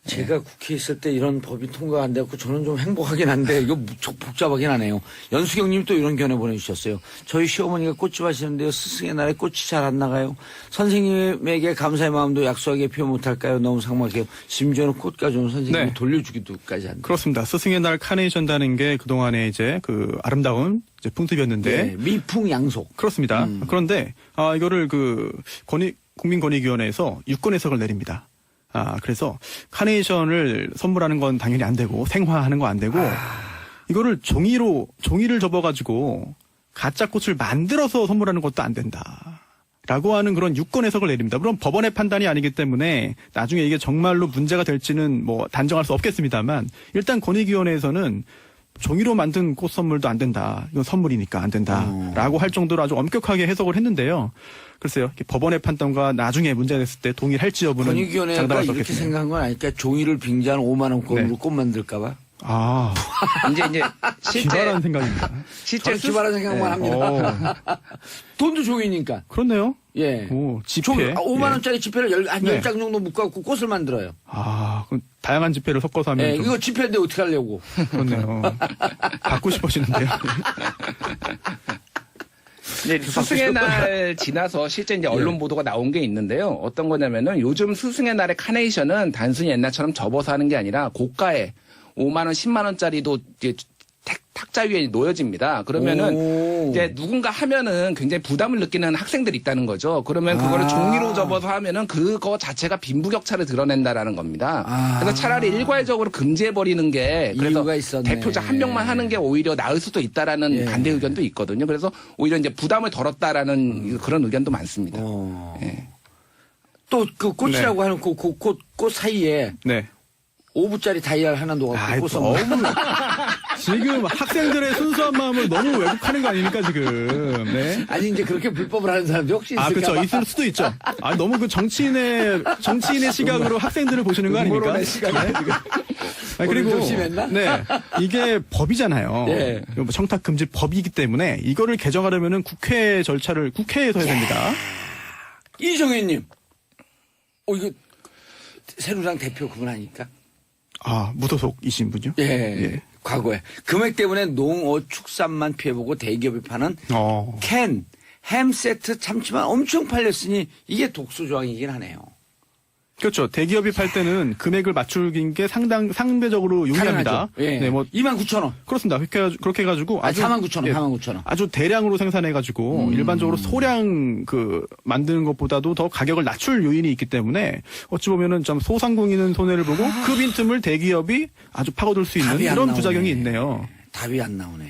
제가 국회에 있을 때 이런 법이 통과가 안 돼갖고 저는 좀 행복하긴 한데 이거 무척 복잡하긴 하네요. 연수경 님이 또 이런 견해 보내주셨어요. 저희 시어머니가 꽃집 하시는데요. 스승의 날에 꽃이 잘 안 나가요. 선생님에게 감사의 마음도 약소하게 표현 못할까요? 너무 삭막해요. 심지어는 꽃 가져온 선생님이 네. 돌려주기도까지 한다. 그렇습니다. 스승의 날 카네이션다는 게 그동안에 이제 그 아름다운 이제 풍습이었는데 네, 미풍양속. 그렇습니다. 그런데 이거를 그 국민권익위원회에서 유권 해석을 내립니다. 그래서 카네이션을 선물하는 건 당연히 안 되고 생화하는 거 안 되고 이거를 종이를 접어가지고 가짜 꽃을 만들어서 선물하는 것도 안 된다. 라고 하는 그런 유권 해석을 내립니다. 물론 법원의 판단이 아니기 때문에 나중에 이게 정말로 문제가 될지는 뭐 단정할 수 없겠습니다만 일단 권익위원회에서는 종이로 만든 꽃 선물도 안 된다. 이건 선물이니까 안 된다. 라고 할 정도로 아주 엄격하게 해석을 했는데요. 글쎄요. 이렇게 법원의 판단과 나중에 문제가 됐을 때 동일할지 여부는 권익위원회가 장담할 수 이렇게 없겠네요. 생각한 건 아닐까? 종이를 빙자한 5만 원권으로 네. 꽃 만들까봐? 이제 실제 기발한 생각입니다. 실제 저는 기발한 생각만 합니다. 돈도 종이니까. 그렇네요. 예. 오, 지폐. 5만 원짜리 지폐를 한 네. 10장 정도 묶어갖고 꽃을 만들어요. 그럼 다양한 지폐를 섞어서 하면 예, 좀 이거 지폐인데 어떻게 하려고. 그렇네요. 받고 싶어지는데요. 네, 스승의 날 지나서 실제 이제 언론 보도가 나온 게 있는데요. 어떤 거냐면은 요즘 스승의 날의 카네이션은 단순히 옛날처럼 접어서 하는 게 아니라 고가의 5만 원, 10만 원짜리도 이제 탁자 위에 놓여집니다. 그러면은 오. 이제 누군가 하면은 굉장히 부담을 느끼는 학생들이 있다는 거죠. 그러면 그거를 종이로 접어서 하면은 그거 자체가 빈부격차를 드러낸다라는 겁니다. 그래서 차라리 일괄적으로 금지해 버리는 게 그래서 이유가 있었네. 대표자 한 명만 하는 게 오히려 나을 수도 있다라는 예. 반대 의견도 있거든요. 그래서 오히려 이제 부담을 덜었다라는 그런 의견도 많습니다. 예. 또 그 꽃이라고 하는 꽃 사이에 네. 5부짜리 다이아를 하나 놓아갖고 꽃 너무 선물. 지금 학생들의 순수한 마음을 너무 왜곡하는 거 아닙니까 지금? 네. 아니 이제 그렇게 불법을 하는 사람도 혹시 있을까? 그렇죠. 있을 수도 있죠. 너무 그 정치인의 시각으로 학생들을 보시는 거 아닙니까? 음모론의 시각이네, 지금. 그리고 오늘 좀 심했나? 네. 이게 법이잖아요. 예. 뭐 청탁 금지 법이기 때문에 이거를 개정하려면은 국회 절차를 국회에서 해야 됩니다. 이정현님. 이거 새누리당 대표 그분 아닙니까? 무소속이신 분요? 예. 예. 과거에 금액 때문에 농어축산만 피해보고 대기업이 파는 햄 세트 참치만 엄청 팔렸으니 이게 독소 조항이긴 하네요. 그렇죠. 대기업이 팔 때는 금액을 맞추긴 게 상대적으로 용이합니다. 가능하죠. 예. 네, 뭐 29,000원. 그렇습니다. 그렇게 해가지고 아주 49,000원, 49,000원. 아주 대량으로 생산해가지고 일반적으로 소량 만드는 것보다도 더 가격을 낮출 요인이 있기 때문에 어찌 보면은 좀 소상공인은 손해를 보고 그 빈틈을 대기업이 아주 파고들 수 있는 답이 안 이런 나오네. 부작용이 있네요. 답이 안 나오네.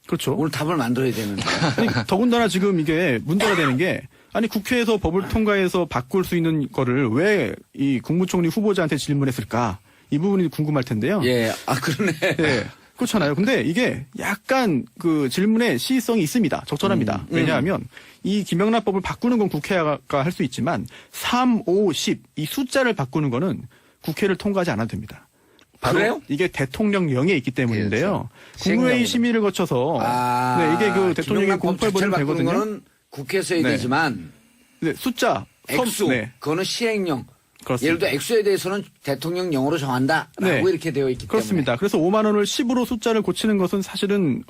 그렇죠. 오늘 답을 만들어야 되는데. 아니, 더군다나 지금 이게 문제가 되는 게 아니 국회에서 법을 통과해서 바꿀 수 있는 거를 왜 이 국무총리 후보자한테 질문했을까? 이 부분이 궁금할 텐데요. 예, 그러네. 예. 그렇잖아요. 근데 이게 약간 그 질문의 시의성이 있습니다. 적절합니다. 왜냐하면 이 김영란법을 바꾸는 건 국회가 할 수 있지만 3, 5, 10 이 숫자를 바꾸는 거는 국회를 통과하지 않아도 됩니다. 바로 그래요? 이게 대통령령에 있기 때문인데요. 그렇죠. 국무회의 시행령으로. 심의를 거쳐서 네, 이게 그 대통령이 김영란법 공포해버리면 자체를 바꾸는 되거든요. 거는 국회에서 해야 네. 되지만 네, 숫자, 액수, 네, 그거는 시행령. 그렇습니다. 예를 들어 액수에 대해서는 대통령령으로 정한다라고 네. 이렇게 되어 있기 그렇습니다. 그래서 5만 원을 10으로 숫자를 고치는 것은 사실은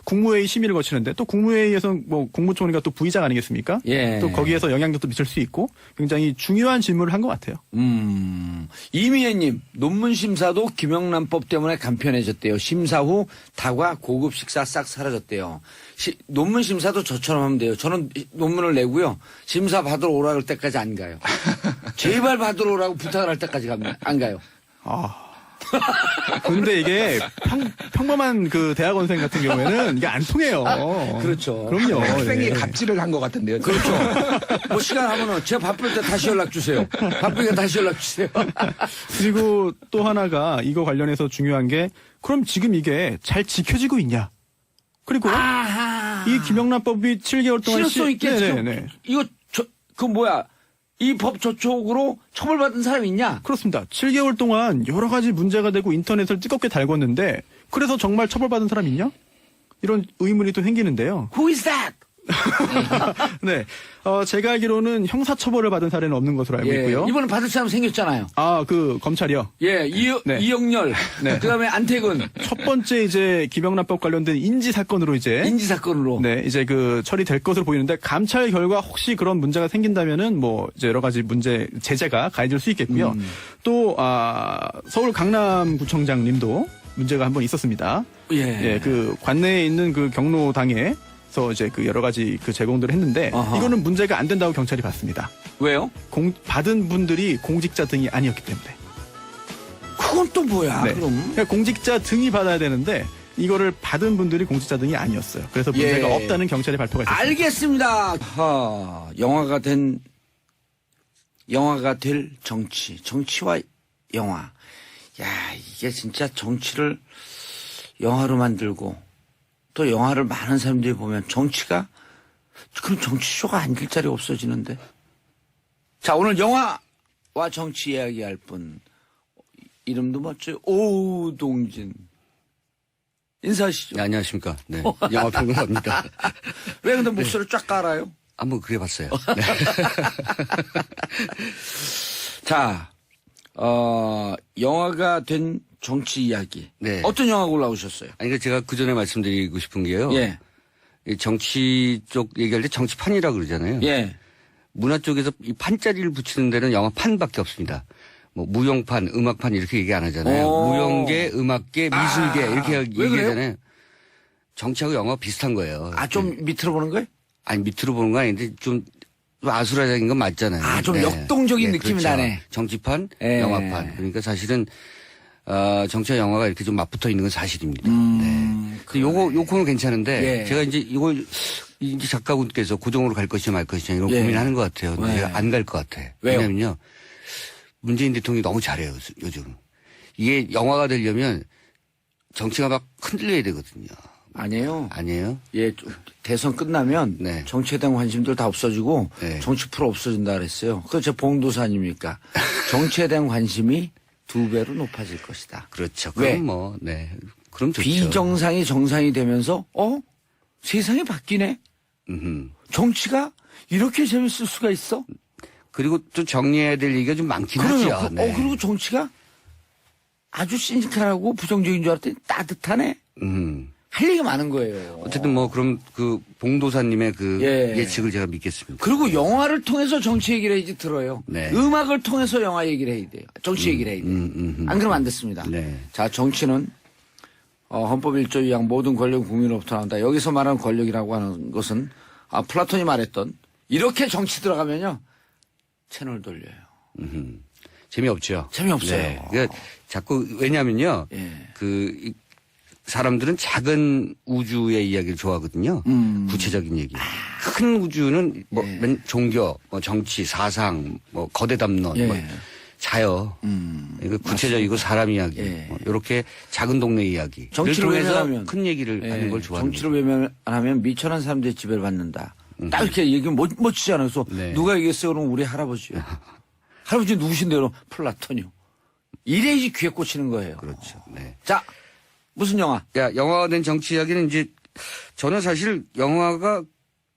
국무회의 심의를 거치는데 또 국무회의에서 뭐 국무총리가 또 부의장 아니겠습니까? 예. 또 거기에서 영향력도 미칠 수 있고 굉장히 중요한 질문을 한 것 같아요. 이미애님, 논문 심사도 김영란법 때문에 간편해졌대요. 심사 후 다과 고급 식사 싹 사라졌대요. 논문 심사도 저처럼 하면 돼요. 저는 논문을 내고요. 심사 받으러 오라 할 때까지 안 가요. 제발 받으러 오라고 부탁을 할 때까지 안 가요. 근데 이게 평범한 그 대학원생 같은 경우에는 이게 안 통해요. 그렇죠. 그럼요. 학생이 예. 갑질을 한 것 같은데요. 그렇죠. 뭐 시간 하면은 제가 바쁠 때 다시 연락 주세요. 바쁘니까 다시 연락 주세요. 그리고 또 하나가 이거 관련해서 중요한 게 그럼 지금 이게 잘 지켜지고 있냐? 그리고 이 김영란법이 7개월 동안 실효성 있게 지금 네네네. 이거 이 법 저촉으로 처벌받은 사람이 있냐? 그렇습니다. 7개월 동안 여러 가지 문제가 되고 인터넷을 뜨겁게 달궜는데 그래서 정말 처벌받은 사람 있냐? 이런 의문이 또 생기는데요. Who is that? 네, 제가 알기로는 형사처벌을 받은 사례는 없는 것으로 알고 있고요. 이번에 받을 사람 생겼잖아요. 그 검찰이요. 예, 네. 이영렬. 네. 그다음에 안태근. 첫 번째 이제 김영란법 관련된 인지 사건으로 이제 인지 사건으로. 네, 이제 그 처리될 것으로 보이는데 감찰 결과 혹시 그런 문제가 생긴다면은 뭐 이제 여러 가지 문제 제재가 가해질 수 있겠고요. 또 서울 강남구청장님도 문제가 한번 있었습니다. 예. 그 관내에 있는 그 경로당에서 이제 그 여러 가지 그 제공들을 했는데 아하. 이거는 문제가 안 된다고 경찰이 봤습니다. 왜요? 받은 분들이 공직자 등이 아니었기 때문에. 그건 또 뭐야? 네. 그럼. 그러니까 공직자 등이 받아야 되는데 이거를 받은 분들이 공직자 등이 아니었어요. 그래서 문제가 예. 없다는 경찰의 발표가 있었습니다. 알겠습니다. 영화가 될 정치와 영화. 야, 이게 진짜 정치를 영화로 만들고 또 영화를 많은 사람들이 보면 정치가 그럼 정치쇼가 앉을 자리 없어지는데. 자, 오늘 영화와 정치 이야기할 분 이름도 멋져요. 오동진. 인사하시죠. 네, 안녕하십니까. 네. 영화평론가입니다. 왜 근데 목소리를 쫙 깔아요? 한번 그래봤어요. 네. 자, 영화가 된 정치 이야기. 네. 어떤 영화 골라오셨어요? 아니, 그러니까 제가 그 전에 말씀드리고 싶은 게요. 예. 이 정치 쪽 얘기할 때 정치판이라고 그러잖아요. 예. 문화 쪽에서 이 판자리를 붙이는 데는 영화판밖에 없습니다. 뭐 무용판, 음악판 이렇게 얘기 안 하잖아요. 오. 무용계, 음악계, 미술계 이렇게 왜 얘기하잖아요. 정치하고 영화가 비슷한 거예요. 좀 밑으로 보는 거예요? 아니 밑으로 보는 건 아닌데 좀 아수라장인 건 맞잖아요. 좀 역동적인 느낌이 그렇죠. 나네. 정치판, 예. 영화판. 그러니까 사실은 정치와 영화가 이렇게 좀 맞붙어 있는 건 사실입니다. 네. 그 요거는 괜찮은데 예. 제가 이제 이걸 이제 작가분께서 고정으로 갈 것이냐 말 것이냐 이런 예. 고민하는 것 같아요. 근데 왜? 제가 안 갈 것 같아. 왜요? 왜냐면요. 문재인 대통령이 너무 잘해요, 요즘. 이게 영화가 되려면 정치가 막 흔들려야 되거든요. 아니에요. 아니에요? 예, 대선 끝나면 네. 정치에 대한 관심들 다 없어지고 네. 정치 프로 없어진다 그랬어요. 그거 제 봉도사 아닙니까? 정치에 대한 관심이 2배로 높아질 것이다. 그렇죠. 왜? 그럼 뭐, 네. 그럼 좋죠. 비정상이 정상이 되면서 세상이 바뀌네. 음흠. 정치가 이렇게 재밌을 수가 있어? 그리고 또 정리해야 될 얘기가 좀 많긴 하죠. 네. 그리고 정치가 아주 시니컬하고 부정적인 줄 알았더니 따뜻하네. 할 얘기가 많은 거예요. 어쨌든 뭐 그럼 그 봉도사님의 그 예. 예측을 제가 믿겠습니다. 그리고 영화를 통해서 정치 얘기를 해야지 들어요. 네. 음악을 통해서 영화 얘기를 해야 돼요. 정치 얘기를 해야 돼요. 안 그러면 안 됐습니다. 네. 자, 정치는 헌법 1조 2항 모든 권력은 국민으로부터 나온다. 여기서 말하는 권력이라고 하는 것은 플라톤이 말했던 이렇게 정치 들어가면요. 채널 돌려요. 재미없죠. 재미없어요. 네. 그러니까 자꾸 왜냐면요. 예. 그 사람들은 작은 우주의 이야기를 좋아하거든요. 구체적인 얘기. 큰 우주는 뭐 종교, 뭐 정치, 사상, 뭐 거대 담론, 예. 뭐 자여, 이거 구체적이고 사람 이야기, 예. 뭐 이렇게 작은 동네 이야기. 정치를 통해서 외면하면 큰 얘기를 하는 걸 좋아하는 정치를 외면하면 미천한 사람들의 지배를 받는다. 딱 이렇게 얘기하면 멋지잖아요. 그래서 네. 누가 얘기했어요? 그럼 우리 할아버지요. 할아버지 누구신데요? 플라톤이요. 이래야지 귀에 꽂히는 거예요. 그렇죠. 네. 자, 무슨 영화? 영화가 된 정치 이야기는 이제 저는 사실 영화가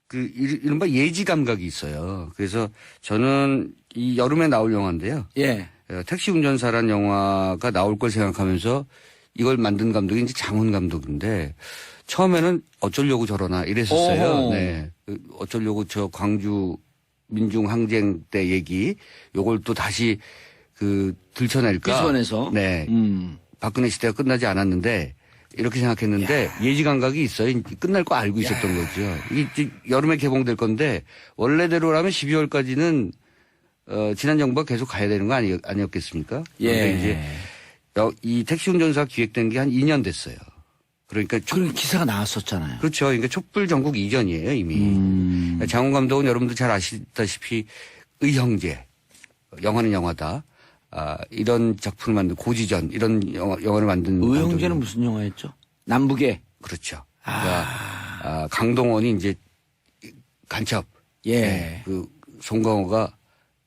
그 이른바 예지 감각이 있어요. 그래서 저는 이 여름에 나올 영화인데요. 예. 택시 운전사란 영화가 나올 걸 생각하면서 이걸 만든 감독이 이제 장훈 감독인데 처음에는 어쩌려고 저러나 이랬었어요. 어허. 네. 어쩌려고 저 광주 민중항쟁 때 얘기 요걸 또 다시 그 들춰낼까. 비수원에서. 네. 박근혜 시대가 끝나지 않았는데 이렇게 생각했는데 예지 감각이 있어요. 끝날 거 알고 있었던 거죠. 이게 여름에 개봉될 건데 원래대로라면 12월까지는 지난 정부가 계속 가야 되는 거 아니었겠습니까? 예. 그런데 이제 이 택시 운전사 기획된 게 한 2년 됐어요. 그러니까 그런 기사가 나왔었잖아요. 그렇죠. 그러니까 촛불 전국 이전이에요, 이미. 장훈 감독은 여러분들 잘 아시다시피 의형제, 영화는 영화다. 이런 작품을 만든 고지전 이런 영화를 만든 의형제는 감독이- 무슨 영화였죠? 남북의. 그렇죠. 그러니까 강동원이 이제 간첩, 예. 네, 그 송강호가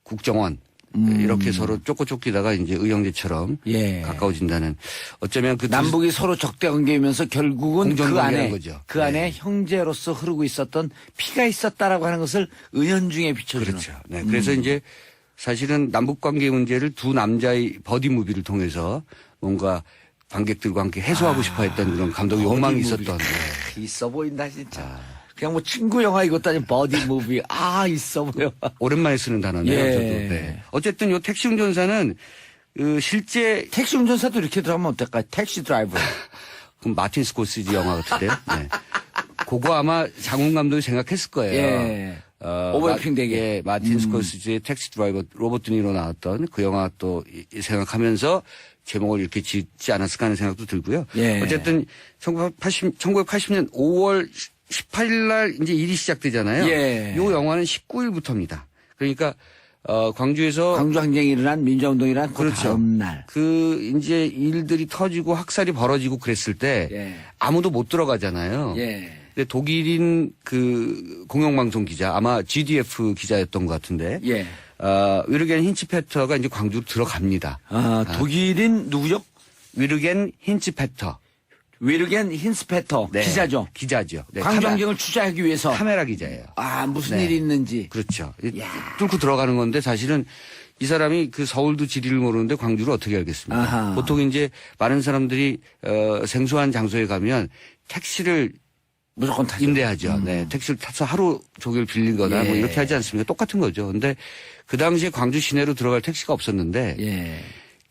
국정원 이렇게 서로 쫓기다가 이제 의형제처럼 예. 가까워진다는 어쩌면 그 남북이 서로 적대 관계이면서 결국은 그 공존관계라는 안에 거죠. 그 네. 안에 형제로서 흐르고 있었던 피가 있었다라고 하는 것을 은연중에 비춰주는. 그렇죠. 네. 그래서 이제 사실은 남북 관계 문제를 두 남자의 버디 무비를 통해서 뭔가 관객들과 함께 해소하고 싶어 했던 그런 감독의 욕망이 있었던. 네. 있어 보인다 진짜. 그냥 뭐 친구 영화 이것도 아닌 버디 무비. 있어 보여. 오랜만에 쓰는 단어네요. 예. 저도. 네. 어쨌든 요 택시 운전사는 그 실제 택시 운전사도 이렇게 들어가면 어떨까요? 택시 드라이버. 그럼 마틴 스코시지 영화 같은데요. 네. 그거 아마 장훈 감독이 생각했을 거예요. 예. 오버래핑 되게. 예, 마틴 스코시지의 택시 드라이버 로버트 니로 나왔던 그 영화 또 생각하면서 제목을 이렇게 짓지 않았을까 하는 생각도 들고요. 예. 어쨌든 1980년 5월 18일 날 이제 일이 시작되잖아요. 예. 요 영화는 19일부터입니다. 그러니까 광주에서 광주 항쟁이 일어난 민주화운동이 일어난 그 그렇죠. 다음 날. 그 이제 일들이 터지고 학살이 벌어지고 그랬을 때 예. 아무도 못 들어가잖아요. 예. 근데 독일인 그 공영방송 기자 아마 GDF 기자였던 것 같은데 예. 위르겐 힌츠페터가 이제 광주로 들어갑니다. 독일인 누구죠? 위르겐 힌츠페터 위르겐 힌스페터 네. 기자죠. 기자죠. 네, 광주 항쟁을 취재하기 위해서. 카메라 기자예요. 무슨 네. 일이 있는지. 그렇죠. 뚫고 들어가는 건데 사실은 이 사람이 그 서울도 지리를 모르는데 광주를 어떻게 알겠습니까? 아하. 보통 이제 많은 사람들이 생소한 장소에 가면 택시를 무조건 타죠. 임대하죠. 네. 택시를 타서 하루 종일 빌리거나 예. 뭐 이렇게 하지 않습니까? 똑같은 거죠. 근데 그 당시에 광주 시내로 들어갈 택시가 없었는데 예.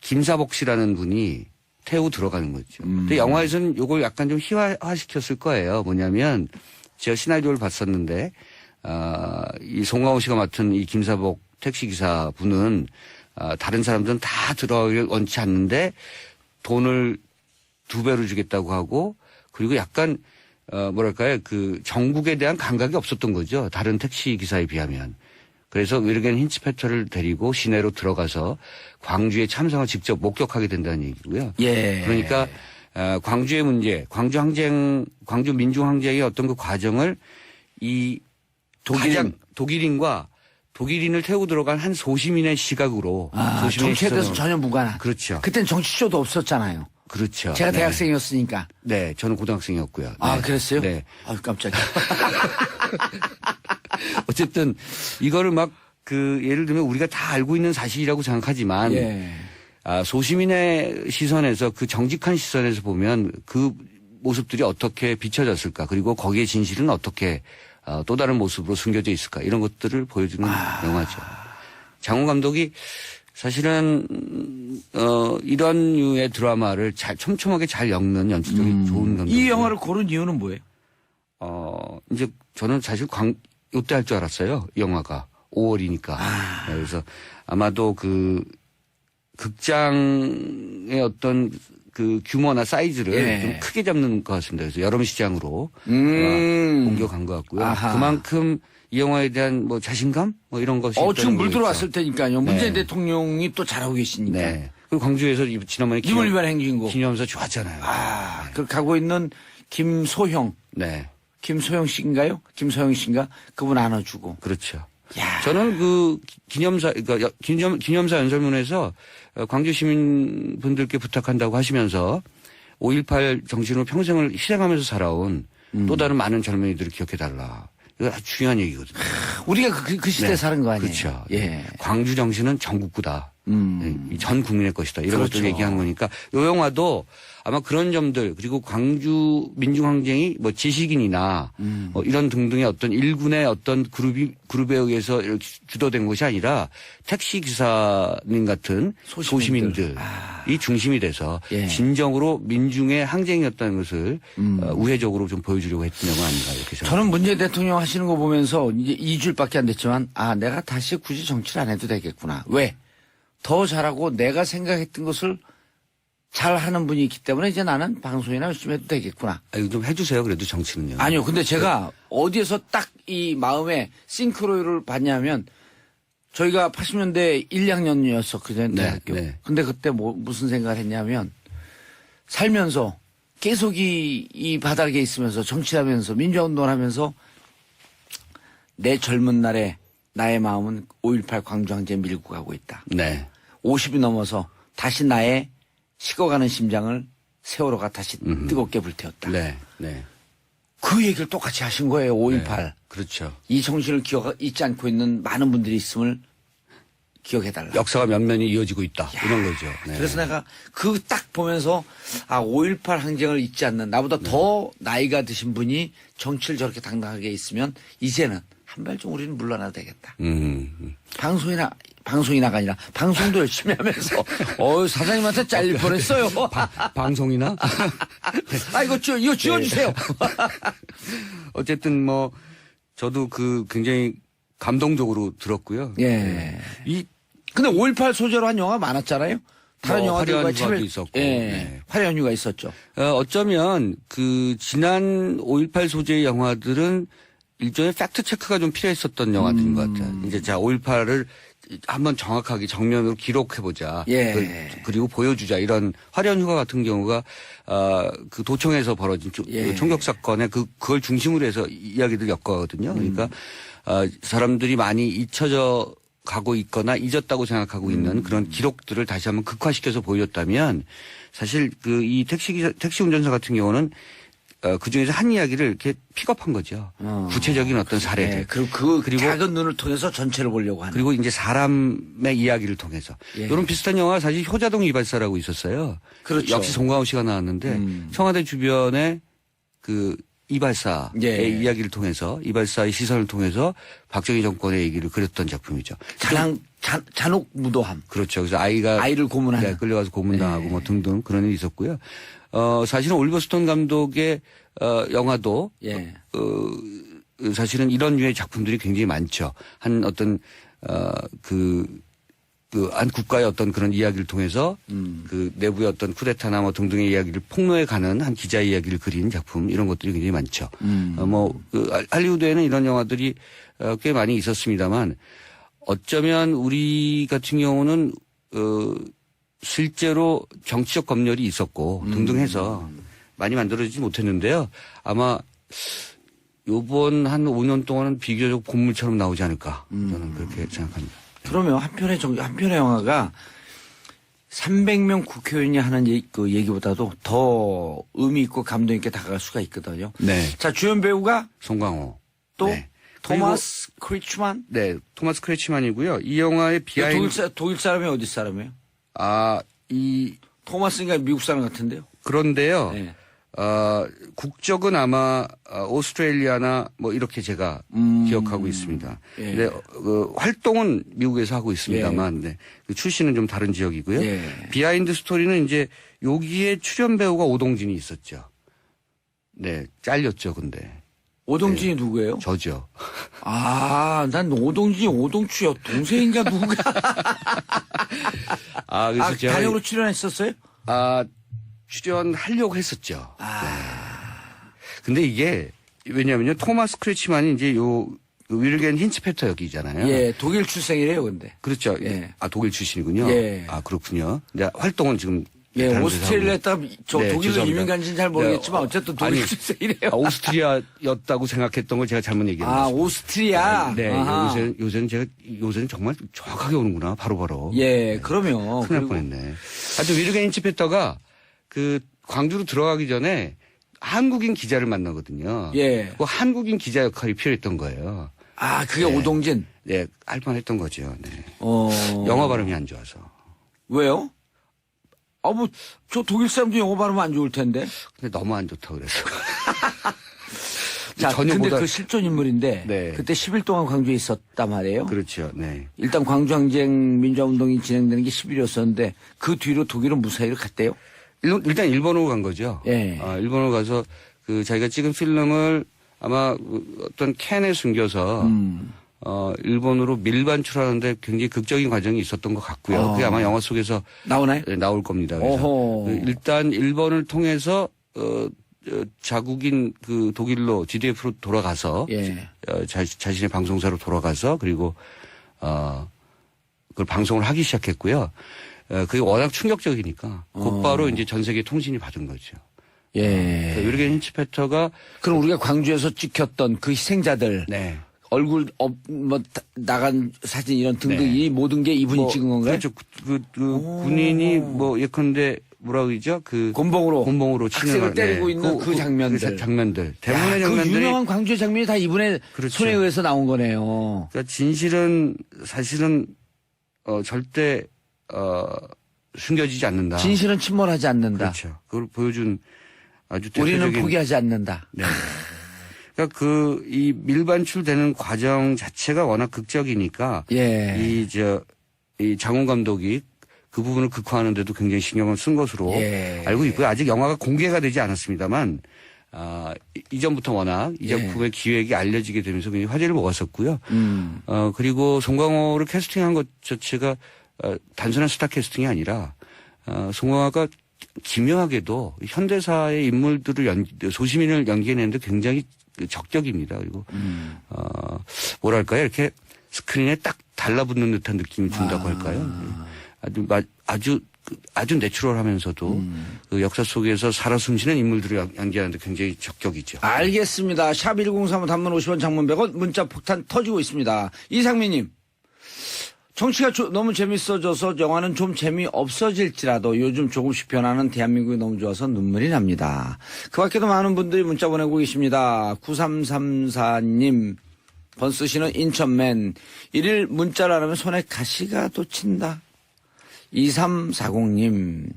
김사복 씨라는 분이 태우고 들어가는 거죠. 근데 영화에서는 이걸 약간 좀 희화시켰을 거예요. 뭐냐면 제가 시나리오를 봤었는데 이 송강호 씨가 맡은 이 김사복 택시기사 분은 다른 사람들은 다 들어가길 원치 않는데 돈을 2배로 주겠다고 하고 그리고 약간 뭐랄까요 그 정국에 대한 감각이 없었던 거죠. 다른 택시 기사에 비하면. 그래서 위르겐 힌츠페터를 데리고 시내로 들어가서 광주의 참상을 직접 목격하게 된다는 얘기고요. 예. 그러니까 광주의 문제, 광주 항쟁, 광주 민중 항쟁의 어떤 그 과정을 이 독일인과 독일인을 태우고 들어간 한 소시민의 시각으로 소시민의 정치에 대해서 시선으로. 전혀 무관한. 그렇죠. 그땐 정치쇼도 없었잖아요. 그렇죠. 제가 네. 대학생이었으니까. 네, 저는 고등학생이었고요. 네. 그랬어요? 네. 깜짝이야. 어쨌든 이거를 막 그 예를 들면 우리가 다 알고 있는 사실이라고 생각하지만 예. 소시민의 시선에서 그 정직한 시선에서 보면 그 모습들이 어떻게 비춰졌을까 그리고 거기에 진실은 어떻게 또 다른 모습으로 숨겨져 있을까 이런 것들을 보여주는 영화죠. 장훈 감독이 사실은 이런 류의 드라마를 촘촘하게 잘 엮는 연출력이 좋은 감독. 이 영화를 고른 이유는 뭐예요? 이제 저는 사실 요때 할 줄 알았어요. 이 영화가 5월이니까. 그래서 아마도 그 극장의 어떤 그 규모나 사이즈를 예. 좀 크게 잡는 것 같습니다. 그래서 여름 시장으로 옮겨간 것 같고요. 아하. 그만큼 이 영화에 대한 뭐 자신감 뭐 이런 것이 지금 있다는 물 거겠죠. 들어왔을 테니까요. 문재인 대통령이 또 잘하고 계시니까. 네. 그리고 광주에서 지난번에 이물위반 행진곡. 기념사 좋았잖아요. 그 가고 있는 김소형. 네. 김소영 씨인가요? 김소영 씨인가? 그분 안아주고. 그렇죠. 야. 저는 그 그러니까 기념사 연설문에서 광주 시민분들께 부탁한다고 하시면서 5.18 정신으로 평생을 희생하면서 살아온 또 다른 많은 젊은이들을 기억해달라. 이거 아주 중요한 얘기거든요. 우리가 그 시대에 네. 사는 거 아니에요? 그렇죠. 예. 광주 정신은 전국구다. 전 국민의 것이다. 이런 그렇죠. 것들 얘기한 거니까 이 영화도 아마 그런 점들 그리고 광주 민중항쟁이 뭐 지식인이나 뭐 이런 등등의 어떤 일군의 어떤 그룹에 의해서 이렇게 주도된 것이 아니라 택시 기사님 같은 소시민들. 소시민들이 중심이 돼서 예. 진정으로 민중의 항쟁이었다는 것을 우회적으로 좀 보여주려고 했던 영화 아닌가 이렇게 생각합니다. 저는 문재인 대통령 하시는 거 보면서 이제 2주일밖에 안 됐지만 내가 다시 굳이 정치를 안 해도 되겠구나. 왜? 더 잘하고 내가 생각했던 것을 잘 하는 분이 있기 때문에 이제 나는 방송이나 열심히 해도 되겠구나. 이거 좀 해주세요. 그래도 정치는요. 아니요. 근데 제가 어디에서 딱 이 마음에 싱크로율을 봤냐면 저희가 80년대 1, 2학년이었었거든요. 네, 대학교. 네. 근데 그때 무슨 생각을 했냐면 살면서 계속 이 바닥에 있으면서 정치하면서 민주화운동을 하면서 내 젊은 날에 나의 마음은 5.18 광주항쟁에 밀고 가고 있다. 네. 50이 넘어서 다시 나의 식어가는 심장을 세월호가 다시 뜨겁게 불태웠다. 네. 네. 그 얘기를 똑같이 하신 거예요. 5.18. 그렇죠. 이 정신을 잊지 않고 있는 많은 분들이 있음을 기억해달라. 역사가 면면이 이어지고 있다. 이런 거죠. 네. 그래서 내가 그 딱 보면서 5.18 항쟁을 잊지 않는 나보다 네. 더 나이가 드신 분이 정치를 저렇게 당당하게 있으면 이제는 한 발 좀 우리는 물러나도 되겠다. 방송이 나가니라 방송도 열심히 하면서 사장님한테 잘릴 뻔했어요. 방송이나? 이거 지워주세요. 어쨌든 뭐 저도 굉장히 감동적으로 들었고요. 예. 이 근데 5.18 소재로 한 영화 많았잖아요. 다른 영화들과 화려한 휴가도 있었고. 예. 네. 화려한 휴가 있었죠. 어쩌면 지난 5.18 소재의 영화들은 일종의 팩트 체크가 좀 필요했었던 영화들인 것 같아요. 이제 5.18를 한번 정확하게 정면으로 기록해보자. 예. 그리고 보여주자. 이런 화려한 휴가 같은 경우가 그 도청에서 벌어진 예. 총격 사건에 그걸 중심으로 해서 이야기들 엮어거든요. 그러니까 사람들이 많이 잊혀져 가고 있거나 잊었다고 생각하고 있는 그런 기록들을 다시 한번 극화시켜서 보여줬다면 사실 이 택시 운전사 같은 경우는 그 중에서 한 이야기를 이렇게 픽업한 거죠. 구체적인 어떤 사례들. 예. 그리고 작은 눈을 통해서 전체를 보려고 하는. 그리고 이제 사람의 이야기를 통해서. 예. 이런 비슷한 영화가 사실 효자동 이발사라고 있었어요. 그렇죠. 역시 송강호 씨가 나왔는데 청와대 주변에 이발사의 예. 이야기를 통해서 이발사의 시선을 통해서 박정희 정권의 얘기를 그렸던 작품이죠. 잔혹 무도함. 그렇죠. 그래서 아이를 고문하는. 끌려가서 고문당하고 예. 뭐 등등 그런 일이 있었고요. 사실은 올리버 스톤 감독의 영화도 예. 사실은 이런 류의 작품들이 굉장히 많죠. 한 어떤 한 국가의 어떤 그런 이야기를 통해서 그 내부의 어떤 쿠데타나 뭐 등등의 이야기를 폭로해 가는 한 기자의 이야기를 그린 작품 이런 것들이 굉장히 많죠. 할리우드에는 이런 영화들이 꽤 많이 있었습니다만 어쩌면 우리 같은 경우는 실제로 정치적 검열이 있었고 등등 해서 많이 만들어지지 못했는데요. 아마 요번 한 5년 동안은 비교적 본물처럼 나오지 않을까 저는 그렇게 생각합니다. 그러면 한편의 영화가 300명 국회의원이 하는 그 얘기보다도 더 의미 있고 감동 있게 다가갈 수가 있거든요. 네. 자, 주연 배우가 송강호. 또 네. 토마스 크리츠만. 네, 토마스 크레치만이고요. 이 영화의 비하인드. 독일 사람이 어디 사람이에요? 이 토마스인가 미국 사람 같은데요. 그런데요. 네. 국적은 아마 오스트레일리아나 뭐 이렇게 제가 기억하고 있습니다. 예. 근데 활동은 미국에서 하고 있습니다만 네. 그 출신은 좀 다른 지역이고요. 예. 비하인드 스토리는 이제 여기에 출연 배우가 오동진이 있었죠. 네, 잘렸죠, 근데. 오동진이 누구예요? 저죠. 난 오동진이 오동추요. 동생인가 누구가? 그래서 제가 단역으로 출연했었어요? 출연하려고 했었죠. 근데 이게 왜냐면요. 토마스 크레치만이 이제 요 윌겐 힌츠페터 역이잖아요. 예, 독일 출생이래요, 근데. 그렇죠. 예. 아, 독일 출신이군요. 예. 아, 그렇군요. 근데 활동은 지금 예, 다른 데서 오스트리아에 하고. 했다, 저 네, 독일로 죄송합니다. 이민 간지는 잘 모르겠지만 네, 어쨌든 독일 아니, 출생이래요. 오스트리아였다고 생각했던 걸 제가 잘못 얘기했어요. 아, 오스트리아? 네, 아하. 요새는 정말 정확하게 오는구나, 바로바로. 예, 그러면. 큰일 날 뻔했네. 하여튼 윌겐 힌츠페터가 그 광주로 들어가기 전에 한국인 기자를 만나거든요. 예. 그 한국인 기자 역할이 필요했던 거예요. 아, 그게 네. 오동진? 네, 할 뻔했던 거죠. 네. 어. 영어 발음이 안 좋아서. 왜요? 아, 뭐, 저 독일 사람도 영어 발음 안 좋을 텐데. 근데 너무 안 좋다고 그래서. 자, 전혀 근데 보다- 그 실존 인물인데. 네. 그때 10일 동안 광주에 있었단 말이에요. 그렇죠. 네. 일단 광주항쟁 민주화운동이 진행되는 게 10일이었었는데 그 뒤로 독일은 무사히로 갔대요. 일단 일본으로 간 거죠. 예. 일본으로 가서 그 자기가 찍은 필름을 아마 어떤 캔에 숨겨서 일본으로 밀반출하는데 굉장히 극적인 과정이 있었던 것 같고요. 그게 아마 영화 속에서 나오나요? 나올 겁니다. 그래서 어허. 일단 일본을 통해서 자국인 그 독일로 GDF로 돌아가서 예. 자신의 방송사로 돌아가서 그리고 그걸 방송을 하기 시작했고요. 그게 워낙 충격적이니까 곧바로 이제 전 세계 통신이 받은 거죠. 예. 윌겐 힌츠페터가 그럼 우리가 광주에서 찍혔던 그 희생자들 네. 얼굴 나간 사진 이런 등등 이 모든 게 이분이 찍은 건가요? 그렇죠. 그 군인이 뭐 예컨대 뭐라 그러죠? 그 곤봉으로 치는 학생을 때리고 있는 그 장면들. 장면들. 대부분의 그 장면들이 유명한 광주의 장면이 다 이분의 그렇죠. 손에 의해서 나온 거네요. 그러니까 진실은 사실은 절대 숨겨지지 않는다. 진실은 침몰하지 않는다. 그렇죠. 그걸 보여준 아주 우리는 대표적인 포기하지 않는다. 네. 그러니까 이 밀반출되는 과정 자체가 워낙 극적이니까 예. 이 장훈 감독이 그 부분을 극화하는데도 굉장히 신경을 쓴 것으로 예. 알고 있고요. 아직 영화가 공개가 되지 않았습니다만 이전부터 워낙 이 작품의 기획이 알려지게 되면서 굉장히 화제를 먹었었고요. 그리고 송강호를 캐스팅한 것 자체가 단순한 스타 캐스팅이 아니라 송강호가 기묘하게도 현대사의 인물들을 소시민을 연기해내는데 굉장히 적격입니다. 그리고 뭐랄까요, 이렇게 스크린에 딱 달라붙는 듯한 느낌이 든다고 할까요? 아주 내추럴하면서도 그 역사 속에서 살아 숨쉬는 인물들을 연기하는데 굉장히 적격이죠. 알겠습니다. 샵 1035 단문 50원 장문 100원 문자 폭탄 터지고 있습니다. 이상민님. 정치가 너무 재밌어져서 영화는 좀 재미없어질지라도 요즘 조금씩 변하는 대한민국이 너무 좋아서 눈물이 납니다. 그 밖에도 많은 분들이 문자 보내고 계십니다. 9334님, 번스 씨는 인천맨. 1일 문자를 안 하면 손에 가시가 돋친다. 2340님.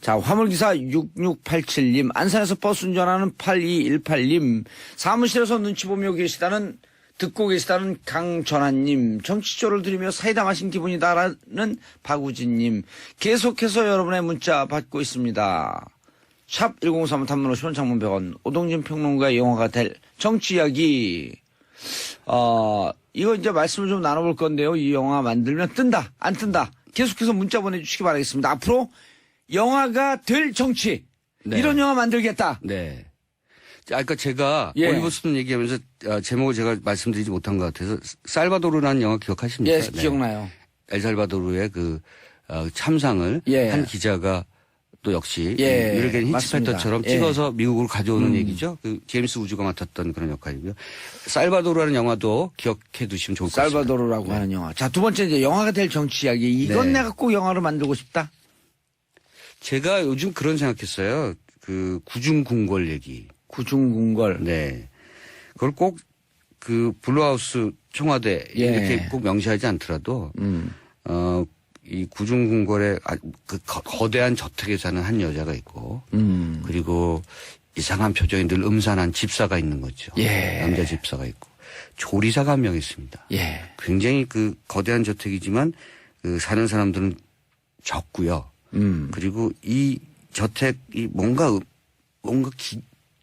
자, 화물기사 6687님, 안산에서 버스 운전하는 8218님, 사무실에서 눈치 보며 듣고 계시다는 강전하님, 정치조를 들으며 사이다 마신 기분이다라는 박우진님, 계속해서 여러분의 문자 받고 있습니다. 샵 1035 단문 50원 장문 100원, 오동진 평론가의 영화가 될 정치 이야기. 이거 이제 말씀을 좀 나눠볼 건데요. 이 영화 만들면 뜬다, 안 뜬다. 계속해서 문자 보내주시기 바라겠습니다. 앞으로 영화가 될 정치. 네. 이런 영화 만들겠다. 네. 아까 제가 예. 올리버 스톤 얘기하면서 제목을 제가 말씀드리지 못한 것 같아서 살바도르라는 영화 기억하십니까? 예, 기억나요. 엘살바도르의 그 참상을 예. 한 기자가 또 역시 예, 윌겐 맞습니다. 힌츠페터처럼 예. 찍어서 미국으로 가져오는 얘기죠. 그 제임스 우즈가 맡았던 그런 역할이고요. 살바도르라는 영화도 기억해 두시면 좋을 것 같습니다. 살바도르라고 하는 영화. 자, 두 번째 이제 영화가 될 정치 이야기. 이건 네. 내가 꼭 영화로 만들고 싶다. 제가 요즘 그런 생각했어요. 그 구중궁궐 얘기. 구중궁궐. 네. 그걸 꼭 그 블루하우스 청와대 예. 이렇게 꼭 명시하지 않더라도 이 구중궁궐에 그 거대한 저택에 사는 한 여자가 있고 그리고 이상한 표정이 늘 음산한 집사가 있는 거죠. 예. 남자 집사가 있고 조리사가 한 명 있습니다. 예. 굉장히 그 거대한 저택이지만 그 사는 사람들은 적고요. 그리고 이 저택이 뭔가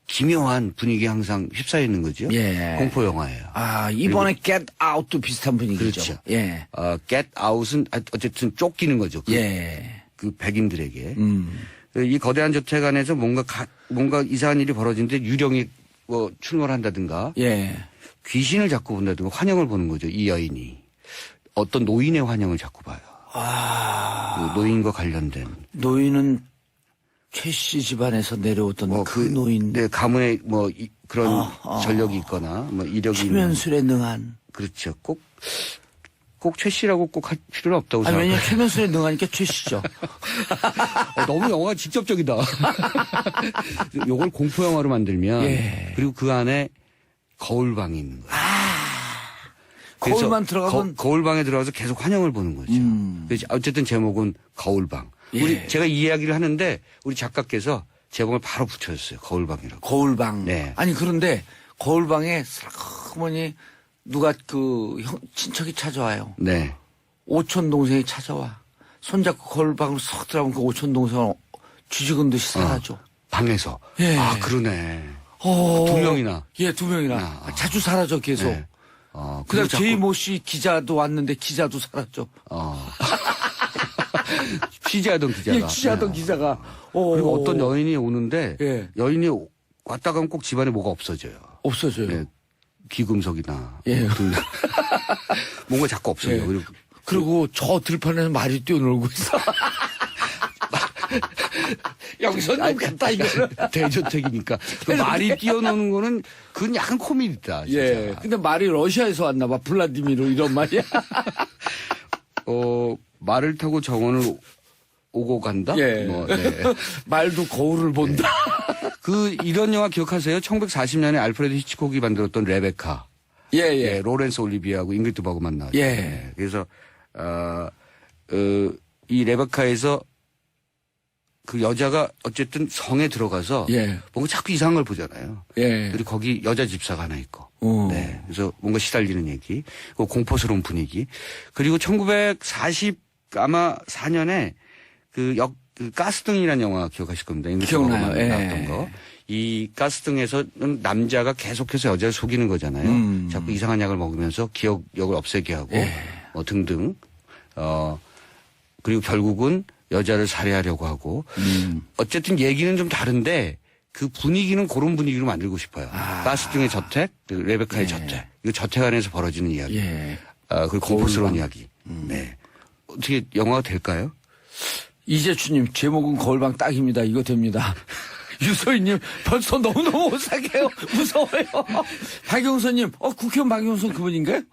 기묘한 분위기에 항상 휩싸여 있는 거죠. 예. 공포 영화예요. 아, 이번에 Get Out도 비슷한 분위기죠. 그렇죠. 예. Get Out은 어쨌든 쫓기는 거죠. 예. 그 백인들에게. 이 거대한 저택 안에서 뭔가 이상한 일이 벌어지는데 유령이 뭐 출몰한다든가 예. 귀신을 자꾸 본다든가 환영을 보는 거죠. 이 여인이. 어떤 노인의 환영을 자꾸 봐요. 그 노인과 관련된. 노인은 최 씨 집안에서 내려오던 그 노인. 네, 가문에 뭐 그런 전력이 있거나 뭐 이력이 있는. 최면술에 능한. 그렇죠. 꼭 최 씨라고 꼭 할 필요는 없다고 아니, 생각해요. 왜냐면 최면술에 능하니까 최 씨죠. 너무 영화가 직접적이다. 요걸 공포 영화로 만들면 예. 그리고 그 안에 거울방이 있는 거예요. 그래서 거울만 들어가면 거울방에 들어가서 계속 환영을 보는 거죠. 그래서 어쨌든 제목은 거울방. 예. 제가 이 이야기를 하는데 우리 작가께서 제목을 바로 붙여줬어요. 거울방이라고. 거울방. 네. 아니 그런데 거울방에 슬그머니 누가 친척이 찾아와요. 네. 오촌 동생이 찾아와. 손잡고 거울방으로 쏙 들어가면 그 오촌 동생은 쥐죽은 듯이 사라져. 방에서. 예. 아, 그러네. 어. 2명이나. 예, 2명이나. 자주 사라져 계속. 네. 그다음 그리고 자꾸- 제이모 씨 기자도 왔는데 기자도 사라져. 취재하던 기자가. 예, 취재하던 기자가. 그리고 어떤 여인이 오는데 예. 여인이 왔다 가면 꼭 집안에 뭐가 없어져요. 없어져요. 네. 귀금속이나 예. 뭔가 자꾸 없어져요. 예. 그리고 그리고 저 들판에는 말이 뛰어놀고 있어. 여기서 좀 갔다 이거는. 대저택이니까 그 말이 뛰어노는 거는 그건 약간 코미디다. 진짜. 예. 근데 말이 러시아에서 왔나 봐. 블라디미르 이런 말이야. 말을 타고 정원을 오고 간다. 예. 네. 말도 거울을 본다. 이런 영화 기억하세요? 1940년에 알프레드 히치콕이 만들었던 레베카. 예, 예, 예. 로렌스 올리비아하고 잉그리드 버그만 나왔죠. 예. 그래서 이 레베카에서 그 여자가 어쨌든 성에 들어가서 예. 뭔가 자꾸 이상한 걸 보잖아요. 예. 그리고 거기 여자 집사가 하나 있고. 어. 네. 그래서 뭔가 시달리는 얘기. 그 공포스러운 분위기. 그리고 1944년에 그 가스등이라는 영화 기억하실 겁니다. 잉그리드 기억나요. 버그만 예. 나왔던 거. 이 가스등에서는 남자가 계속해서 여자를 속이는 거잖아요. 자꾸 이상한 약을 먹으면서 기억력을 없애게 하고 등등. 그리고 결국은 여자를 살해하려고 하고 어쨌든 얘기는 좀 다른데 그 분위기는 그런 분위기로 만들고 싶어요. 가스등의 저택, 레베카의 저택. 이거 저택 안에서 벌어지는 이야기. 예. 그리고 공포스러운 이야기. 네. 어떻게 영화가 될까요? 이재춘님 제목은 거울방 딱입니다. 이거 됩니다. 유소희님 벌써 너무너무 오싹해요. 무서워요. 박용선님 국회의원 박용선 그분인가요?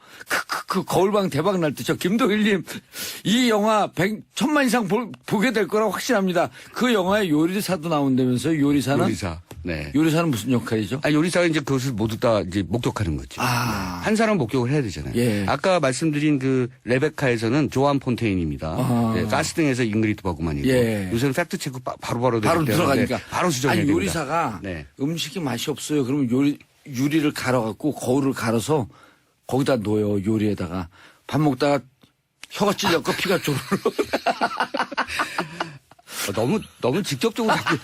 그 거울방 대박 날 때 저 김도일님 이 영화 1,000만 이상 보게 될 거라고 확신합니다. 그 영화에 요리사도 나온다면서요. 요리사는? 요리사. 네. 요리사는 무슨 역할이죠? 요리사가 이제 그것을 모두 다 이제 목격하는 거죠. 네. 한 사람 목격을 해야 되잖아요. 예. 아까 말씀드린 그 레베카에서는 조안 폰테인입니다. 네, 가스등에서 잉그리드 버그만이고. 예. 요새는 팩트 체크 바로바로 되기 바로 때문에 들어가니까. 바로 수정해야 아니 됩니다. 요리사가 네. 음식이 맛이 없어요. 그러면 유리를 갈아갖고 거울을 갈아서 거기다 놓아요. 요리에다가 밥 먹다가 혀가 찔려서 피가 쪼르르. 너무 직접적으로 자꾸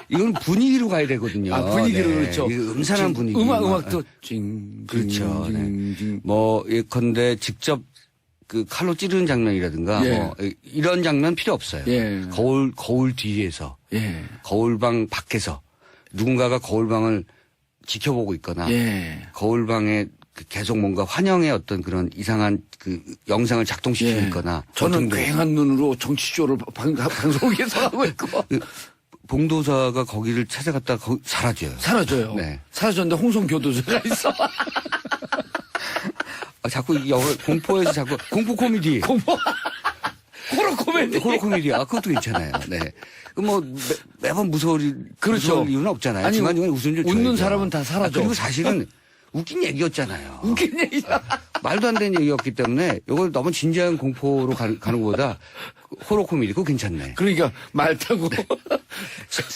이건 분위기로 가야 되거든요. 분위기로 네. 그렇죠. 이거 음산한 분위기. 음악도 징. 그렇죠. 징. 뭐 예컨대 직접 그 칼로 찌르는 장면이라든가 예. 뭐 이런 장면 필요 없어요. 예. 거울 뒤에서 예. 거울방 밖에서 누군가가 거울방을 지켜보고 있거나 예. 거울방에 계속 뭔가 환영의 어떤 그런 이상한 그 영상을 작동시키고 예. 있거나 저는 등등. 괭한 눈으로 정치쇼를 방송을 계속하고 있고. 봉도사가 거기를 찾아갔다 사라져요. 사라져요. 네. 사라졌는데 홍성교도소가 있어. 자꾸 이 영화 공포에서 자꾸 공포 코미디. 호러 코미디. 호러 코미디. 그것도 괜찮아요. 네. 뭐 매번 무서울 그렇죠. 이유는 없잖아요. 아니, 중간중간에 웃음 좀 웃는 줘야죠. 사람은 다 사라져. 그리고 사실은 웃긴 얘기였잖아요. 웃긴 얘기야. 말도 안 되는 얘기였기 때문에 이걸 너무 진지한 공포로 가는 것보다 호러 코미디 그거 괜찮네. 그러니까 말 타고.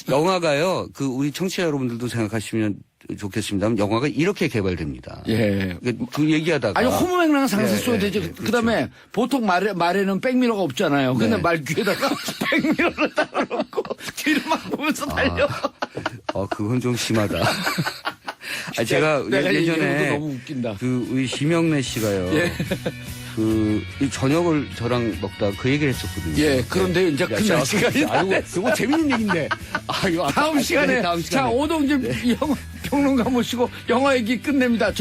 영화가요. 우리 청취자 여러분들도 생각하시면 좋겠습니다만 영화가 이렇게 개발됩니다. 예. 그 얘기하다가 아니 호무맹랑한 상세 예, 써야 예, 되죠. 예, 그렇죠. 그다음에 보통 말에는 백미러가 없잖아요. 근데 네. 말 귀에다가 백미러를 달아놓고 뒤를 막 보면서 달려. 그건 좀 심하다. 제가 내가 예전에 얘기해도 너무 웃긴다. 우리 심영래 씨가요. 예. 이 저녁을 저랑 먹다 그 얘기를 했었거든요. 예, 그런데 이제 끝날 시간이 다 아이고, 이거 재밌는 얘기인데. 다음 시간에 다음 시간에. 자 오동진 영화 평론가 모시고 영화 얘기 끝냅니다.